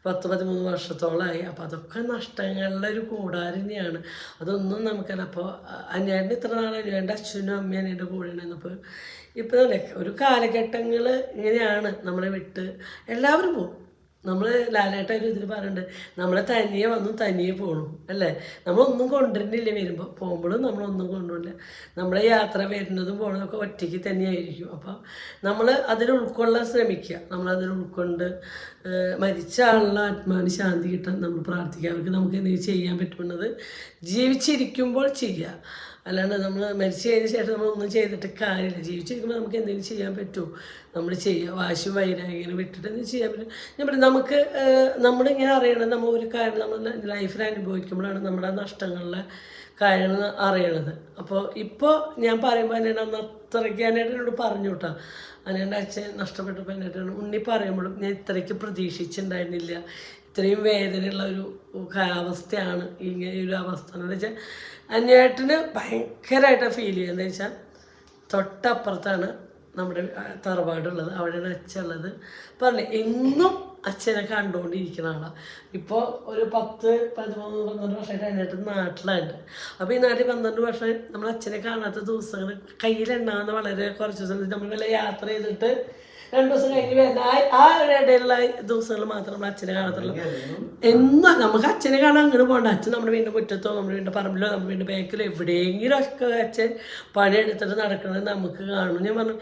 10-13 വർഷത്തോളമായി. അപ്പോൾ അതൊക്കെ നഷ്ടങ്ങളുടെ ഒരു കൂടാരം തന്നെയാണ്. അതൊന്നും നമുക്കല്ല. അപ്പോൾ അനിയൻ്റെ ഇത്ര നാളെ എൻ്റെ അച്ഛനും അമ്മയും എൻ്റെ കൂടെ ഉണ്ടായിരുന്നപ്പോൾ ഇപ്പോൾ ഒരു കാലഘട്ടങ്ങൾ ഇങ്ങനെയാണ്. നമ്മളെ വിട്ട് എല്ലാവരും പോകും. നമ്മൾ ലാലേട്ടായിട്ട് ഇതിൽ പറയുന്നുണ്ട്, നമ്മളെ തനിയെ വന്നു തനിയെ പോകണം അല്ലേ. നമ്മളൊന്നും കൊണ്ടുവരുന്നില്ല, വരുമ്പോൾ പോകുമ്പോഴും നമ്മളൊന്നും കൊണ്ടുവരില്ല. നമ്മളെ യാത്ര വരുന്നതും പോകുന്നതൊക്കെ ഒറ്റയ്ക്ക് തന്നെയായിരിക്കും. അപ്പോൾ നമ്മൾ അതിൽ ഉൾക്കൊള്ളാൻ ശ്രമിക്കുക. നമ്മളതിൽ ഉൾക്കൊണ്ട് മരിച്ച ആളുടെ ആത്മാവിന് ശാന്തി കിട്ടാൻ നമ്മൾ പ്രാർത്ഥിക്കുക. അവർക്ക് നമുക്ക് എന്തെങ്കിലും ചെയ്യാൻ പറ്റുന്നത് ജീവിച്ചിരിക്കുമ്പോൾ ചെയ്യുക. അല്ലാണ്ട് നമ്മൾ മരിച്ചു കഴിഞ്ഞ ശേഷം നമ്മളൊന്നും ചെയ്തിട്ട് കാര്യമില്ല. ജീവിച്ചിരിക്കുമ്പോൾ നമുക്ക് എന്തെങ്കിലും ചെയ്യാൻ പറ്റുമോ നമ്മൾ ചെയ്യുക. വാശിയും വൈരാഗ്യം വിട്ടിട്ട് എന്തെങ്കിലും ചെയ്യാൻ പറ്റും. ഞാൻ പറയും, നമുക്ക് നമ്മളിങ്ങനെ അറിയണത് നമ്മൾ ഒരു കാര്യം നമ്മൾ ലൈഫിൽ അനുഭവിക്കുമ്പോഴാണ് നമ്മുടെ നഷ്ടങ്ങളിലെ കാര്യങ്ങൾ അറിയണത്. അപ്പോൾ ഇപ്പോൾ ഞാൻ പറയുമ്പോൾ എന്നോട് അന്ന് അത്രയ്ക്ക് എന്നോട് പറഞ്ഞു കേട്ടോ. അന്നെൻ്റെ അച്ഛൻ നഷ്ടപ്പെട്ടപ്പോൾ എന്നോട് ഉണ്ണി പറയുമ്പോഴും ഞാൻ ഇത്രയ്ക്ക് പ്രതീക്ഷിച്ചിട്ടുണ്ടായിരുന്നില്ല. ഇത്രയും വേദനയുള്ള ഒരു അവസ്ഥയാണ് ഇങ്ങനെ ഒരു അവസ്ഥ എന്ന് വെച്ചാൽ അന്വേട്ടന് ഭയങ്കരമായിട്ട് ഫീൽ ചെയ്യുക. എന്താ വെച്ചാൽ തൊട്ടപ്പുറത്താണ് നമ്മുടെ തറവാടുള്ളത്, അവിടെയാണ് അച്ഛനുള്ളത്. പറഞ്ഞില്ലേ, എന്നും അച്ഛനെ കണ്ടുകൊണ്ടിരിക്കുന്ന ആളാണ്. ഇപ്പോൾ ഒരു 10-13 വർഷമായിട്ട് അന്വേട്ടൻ നാട്ടിലുണ്ട്. അപ്പോൾ ഈ നാട്ടിൽ 12 വർഷം നമ്മൾ അച്ഛനെ കാണാത്ത ദിവസങ്ങൾ കയ്യിലുണ്ടാകുന്ന വളരെ കുറച്ച് ദിവസം നമ്മൾ വല്ല യാത്ര ചെയ്തിട്ട് 2 ദിവസം കഴിഞ്ഞ് വരുന്ന ആ ഇടയിലുള്ള ദിവസങ്ങൾ മാത്രം നമ്മൾ അച്ഛനെ കാണത്തുള്ളൂ. എന്നാ നമുക്ക് അച്ഛനെ കാണാൻ അങ്ങോട്ട് പോകണ്ട. അച്ഛൻ നമ്മുടെ വീടിൻ്റെ മുറ്റത്തോ നമ്മുടെ വീടിൻ്റെ പറമ്പിലോ നമ്മുടെ വീടിൻ്റെ ബാക്കിലോ എവിടെയെങ്കിലും ഒക്കെ അച്ഛൻ പണിയെടുത്തിട്ട് നടക്കുന്നത് നമുക്ക് കാണും. ഞാൻ പറഞ്ഞു,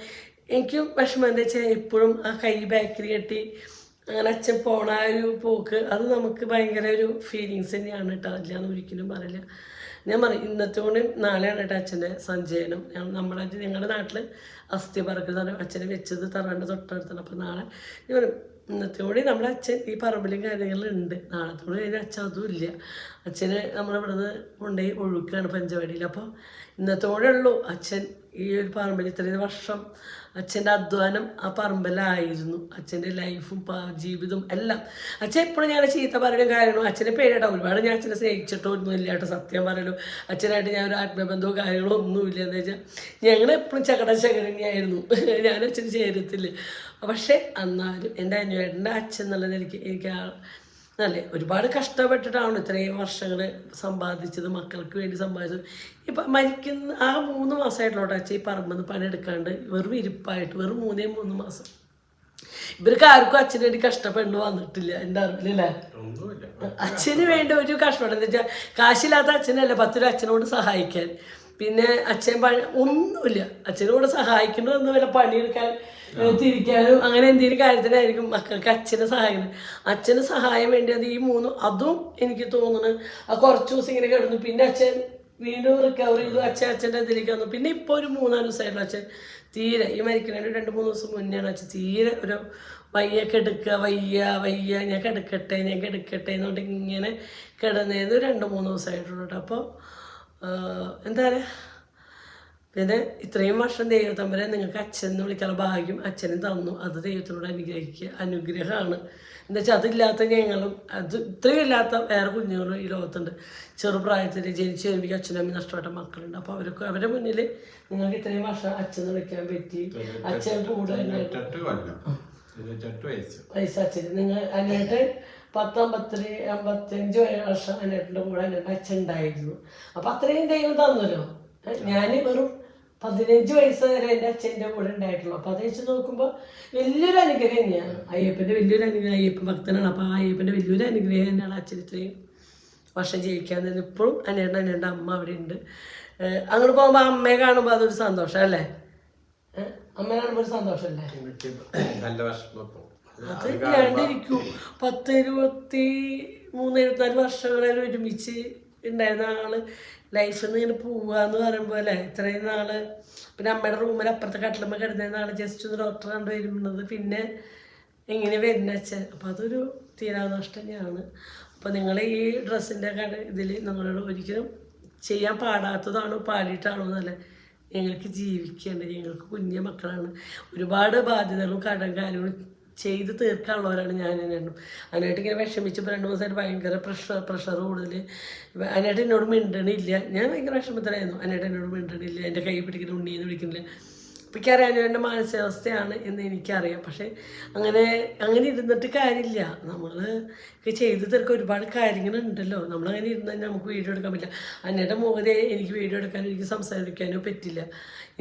എനിക്കും വിഷമം എന്താ വെച്ചാൽ എപ്പോഴും ആ കൈ ബാക്കിൽ കെട്ടി അങ്ങനെ അച്ഛൻ പോണ ആ ഒരു പോക്ക് അത് നമുക്ക് ഭയങ്കര ഒരു ഫീലിങ്സ് തന്നെയാണ് കേട്ടോ. അതില്ലാന്ന് ഒരിക്കലും പറയില്ല. ഞാൻ പറയും, ഇന്നത്തെ കൂടി നാളെയാണ് കേട്ടോ അച്ഛൻ്റെ സഞ്ചയനം. ഞങ്ങളുടെ നാട്ടിൽ അസ്ഥി പറക്കുന്ന അച്ഛനെ വെച്ചത് തറവാണ്ട് തൊട്ടടുത്താണ്. അപ്പോൾ നാളെ ഞാൻ പറയും, ഇന്നത്തെ കൂടി നമ്മുടെ അച്ഛൻ ഈ പറമ്പിലും കാര്യങ്ങളുണ്ട്. നാളത്തോടെ കഴിഞ്ഞാൽ അച്ഛൻ അതും ഇല്ല. അച്ഛന് നമ്മളിവിടുന്ന് കൊണ്ടുപോയി ഒഴുക്കുകയാണ് പഞ്ചവാടിയിൽ. അപ്പോൾ ഇന്നത്തോടെ ഉള്ളൂ അച്ഛൻ ഈ ഒരു പറമ്പിൽ ഇത്രയും വർഷം അച്ഛൻ്റെ അധ്വാനം ആ പറമ്പിലായിരുന്നു. അച്ഛൻ്റെ ലൈഫും ജീവിതവും എല്ലാം. അച്ഛൻ എപ്പോഴും ഞാൻ ചീത്ത പറയലും കാര്യങ്ങളും അച്ഛനെ പേടിയാട്ടോ. ഒരുപാട് ഞാൻ അച്ഛനെ സ്നേഹിച്ചിട്ടോ ഒന്നും ഇല്ല കേട്ടോ, സത്യം പറയലോ. അച്ഛനായിട്ട് ഞാൻ ഒരു ആത്മബന്ധമോ കാര്യങ്ങളോ ഒന്നുമില്ല. എന്ന് വെച്ചാൽ ഞങ്ങൾ എപ്പോഴും ചകടശകരണിയായിരുന്നു. ഞാൻ അച്ഛന് ചേരത്തില്ല. പക്ഷേ എന്നാലും എൻ്റെ അനിയേട്ടൻ്റെ അച്ഛൻ എന്നുള്ള നിലയ്ക്ക് എനിക്ക് അല്ലേ ഒരുപാട് കഷ്ടപ്പെട്ടിട്ടാണ് ഇത്രയും വർഷങ്ങൾ സമ്പാദിച്ചത്, മക്കൾക്ക് വേണ്ടി സമ്പാദിച്ചത്. ഇപ്പം മരിക്കുന്ന ആ 3 മാസമായിട്ടുള്ള അച്ഛൻ ഈ പറമ്പെന്ന് പണിയെടുക്കാണ്ട് വെറും ഇരിപ്പായിട്ട് വെറും 3 മാസം. ഇവർക്ക് ആർക്കും അച്ഛന് വേണ്ടി കഷ്ടപ്പെടേണ്ടി വന്നിട്ടില്ല എൻ്റെ അറിവില്ലല്ലേ. അച്ഛന് വേണ്ട ഒരു കഷ്ടപ്പാട് എന്താ വെച്ചാൽ കാശില്ലാത്ത അച്ഛനല്ല 10 രൂപ അച്ഛനോട് സഹായിക്കാൻ. പിന്നെ അച്ഛൻ ഒന്നുമില്ല, അച്ഛനോട് സഹായിക്കണോ എന്ന് വല്ല പണിയെടുക്കാൻ തിരിക്കാനും അങ്ങനെ എന്തെങ്കിലും കാര്യത്തിനായിരിക്കും മക്കൾക്ക് അച്ഛനെ സഹായിക്കുന്നത്. അച്ഛന് സഹായം വേണ്ടി അത് ഈ 3 അതും എനിക്ക് തോന്നുന്നു ആ കുറച്ച് ദിവസം ഇങ്ങനെ കിടന്നു. പിന്നെ അച്ഛൻ വീണ്ടും റിക്കവർ ചെയ്തു. അച്ഛൻ്റെ ഇതിലേക്ക് വന്നു. പിന്നെ ഇപ്പോൾ ഒരു 3-4 ദിവസമായിട്ടുള്ള അച്ഛൻ തീരെ ഈ മരിക്കുന്നതിന് 2-3 ദിവസം മുന്നെയാണ് അച്ഛൻ തീരെ ഒരു വയ്യ കിടക്കുക, വയ്യ ഞാൻ കിടക്കട്ടെ എന്നുകൊണ്ട് ഇങ്ങനെ കിടന്നേന്ന് 2-3 ദിവസമായിട്ടുള്ളൂ. അപ്പോൾ എന്താ പറയുക, പിന്നെ ഇത്രയും വർഷം ദൈവത്തമ്പരെ നിങ്ങൾക്ക് അച്ഛൻ എന്ന് വിളിക്കാനുള്ള ഭാഗ്യം അച്ഛനും തന്നു. അത് ദൈവത്തിനോട് അനുഗ്രഹമാണ്. എന്താ വെച്ചാൽ അതില്ലാത്ത ഞങ്ങളും അത് ഇത്രയും ഇല്ലാത്ത വേറെ കുഞ്ഞുങ്ങളും ഈ ലോകത്തുണ്ട്. ചെറുപ്രായത്തിൽ ജനിച്ച് കഴിയുമ്പോൾ അച്ഛനും അമ്മയും നഷ്ടപ്പെട്ട മക്കളുണ്ട്. അപ്പോൾ അവരുടെ മുന്നിൽ നിങ്ങൾക്ക് ഇത്രയും വർഷം അച്ഛൻ വിളിക്കാൻ പറ്റി. അച്ഛൻ കൂടെ വയസ്സച്ഛന് നിങ്ങൾ അന്നേട്ട് 55 വർഷം അന്നേട്ടിൻ്റെ കൂടെ അന്നേട്ട് അച്ഛൻ ഉണ്ടായിരുന്നു. അപ്പം അത്രയും ദൈവം തന്നല്ലോ. ഞാൻ വെറും 15 വയസ്സ് വരെ എൻ്റെ അച്ഛൻ്റെ കൂടെ ഉണ്ടായിട്ടുള്ളൂ. അപ്പോൾ അത് വെച്ച് നോക്കുമ്പോൾ വലിയൊരു അനുഗ്രഹം തന്നെയാണ്. അയ്യപ്പൻ്റെ വലിയൊരു അനുഗ്രഹം. അയ്യപ്പൻ ഭക്തനാണ്. അപ്പോൾ ആ അയ്യപ്പൻ്റെ വലിയൊരു അനുഗ്രഹം തന്നെയാണ് അച്ഛൻ ഇത്രയും വർഷം ജീവിക്കാൻ തന്നെ. ഇപ്പോഴും അന്നേട്ടൻ്റെ അമ്മ അവിടെ ഉണ്ട്. അങ്ങോട്ട് പോകുമ്പോൾ അമ്മയെ കാണുമ്പോൾ അതൊരു സന്തോഷം അല്ലേ. അമ്മയെ കാണുമ്പോൾ ഒരു സന്തോഷമല്ലേ. അത് ഇല്ലാണ്ടിരിക്കും. 10-23-24 വർഷങ്ങളിൽ ഒരുമിച്ച് ഉണ്ടായിരുന്ന ആള് ലൈഫിൽ നിന്ന് ഇങ്ങനെ പോവാന്ന് പറയുമ്പോൾ അല്ലേ ഇത്രയും നാള്. പിന്നെ അമ്മയുടെ റൂമിൽ അപ്പുറത്തെ കട്ടിലുമ്പോൾ കിടന്നിരുന്ന ആള് ജസ്റ്റ് ഒന്ന് ഡോക്ടർ കണ്ടു വരുന്നത് പിന്നെ എങ്ങനെ വരുന്ന അച്ഛൻ. അപ്പം അതൊരു തീരാനഷ്ടം തന്നെയാണ്. അപ്പോൾ നിങ്ങൾ ഈ ഡ്രസ്സിൻ്റെ ഇതിൽ നിങ്ങളോട് ഒരിക്കലും ചെയ്യാൻ പാടാത്തതാണോ പാടിയിട്ടാണോ എന്നല്ലേ ഞങ്ങൾക്ക് ജീവിക്കേണ്ട, ഞങ്ങൾക്ക് കുഞ്ഞു മക്കളാണ്, ഒരുപാട് ബാധ്യതകളും കടം കാര്യങ്ങളും ചെയ്ത് തീർക്കാനുള്ളവരാണ് ഞാൻ അന്നേട്ടനും. അന്നേട്ട് ഇങ്ങനെ വിഷമിച്ചപ്പോൾ 2 ദിവസമായിട്ട് ഭയങ്കര പ്രഷർ കൂടുതൽ. അന്നേട്ട് എന്നോട് മിണ്ടണില്ല, ഞാൻ ഭയങ്കര വിഷമത്തിലായിരുന്നു. അന്നേട്ട് എന്നോട് മിണ്ടണില്ല, എൻ്റെ കൈ പിടിക്കുന്ന ഉണ്ണീന്ന് വിളിക്കുന്നില്ല. അപ്പം എനിക്കറിയാം എൻ്റെ മാനസികാവസ്ഥയാണ് എന്ന് എനിക്കറിയാം. പക്ഷേ അങ്ങനെ ഇരുന്നിട്ട് കാര്യമില്ല. നമ്മൾ ചെയ്ത് തീർക്കാൻ ഒരുപാട് കാര്യങ്ങളുണ്ടല്ലോ. നമ്മളങ്ങനെ ഇരുന്നാൽ നമുക്ക് വീഡിയോ എടുക്കാൻ പറ്റില്ല. അന്നേടെ മുഖത്തെ എനിക്ക് വീഡിയോ എടുക്കാനോ എനിക്ക് സംസാരിക്കാനോ പറ്റില്ല.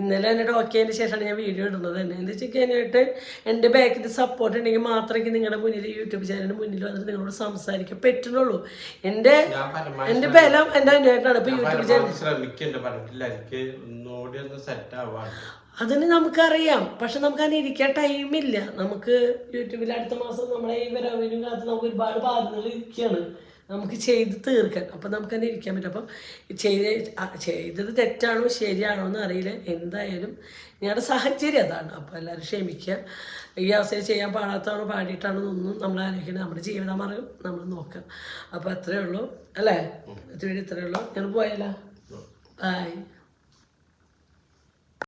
ഇന്നലെ എന്നെ ഓക്കെ ആയതിന് ശേഷമാണ് ഞാൻ വീഡിയോ ഇടുന്നത് തന്നെ. എന്താ വെച്ചാൽ എൻ്റെ ബാക്കിൽ സപ്പോർട്ട് ഉണ്ടെങ്കിൽ മാത്രമേ നിങ്ങളുടെ മുന്നിൽ യൂട്യൂബ് ചാനലിന് മുന്നിൽ വന്നിട്ട് നിങ്ങളോട് സംസാരിക്കാൻ പറ്റുന്നുള്ളൂ. എൻ്റെ ബലം എൻ്റെ അന്വേഷണമാണ്. ഇപ്പം യൂട്യൂബ് ചാനൽ അതിന് നമുക്കറിയാം. പക്ഷെ നമുക്ക് അതിന് ഇരിക്കാൻ ടൈമില്ല. നമുക്ക് യൂട്യൂബിൽ അടുത്ത മാസം നമ്മളെ ഈ വരവിനും കാലത്ത് നമുക്ക് ഒരുപാട് ബാധ്യതകൾ ഇരിക്കുകയാണ് നമുക്ക് ചെയ്ത് തീർക്കാൻ. അപ്പം നമുക്ക് തന്നെ ഇരിക്കാൻ പറ്റും. അപ്പം ചെയ്തത് തെറ്റാണോ ശരിയാണോ എന്ന് അറിയില്ല. എന്തായാലും ഞങ്ങളുടെ സാഹചര്യം അതാണ്. അപ്പോൾ എല്ലാവരും ക്ഷമിക്കുക. ഈ അവസരം ചെയ്യാൻ പാടാത്തതാണോ പാടിയിട്ടാണോ ഒന്നും നമ്മൾ ആലോചിക്കണം. നമ്മുടെ ജീവിതമാർഗം നമ്മൾ നോക്കാം. അപ്പോൾ അത്രയേ ഉള്ളൂ അല്ലേ? ഇത്രയേ ഉള്ളൂ. ഞാൻ പോയാലോ? ബൈ.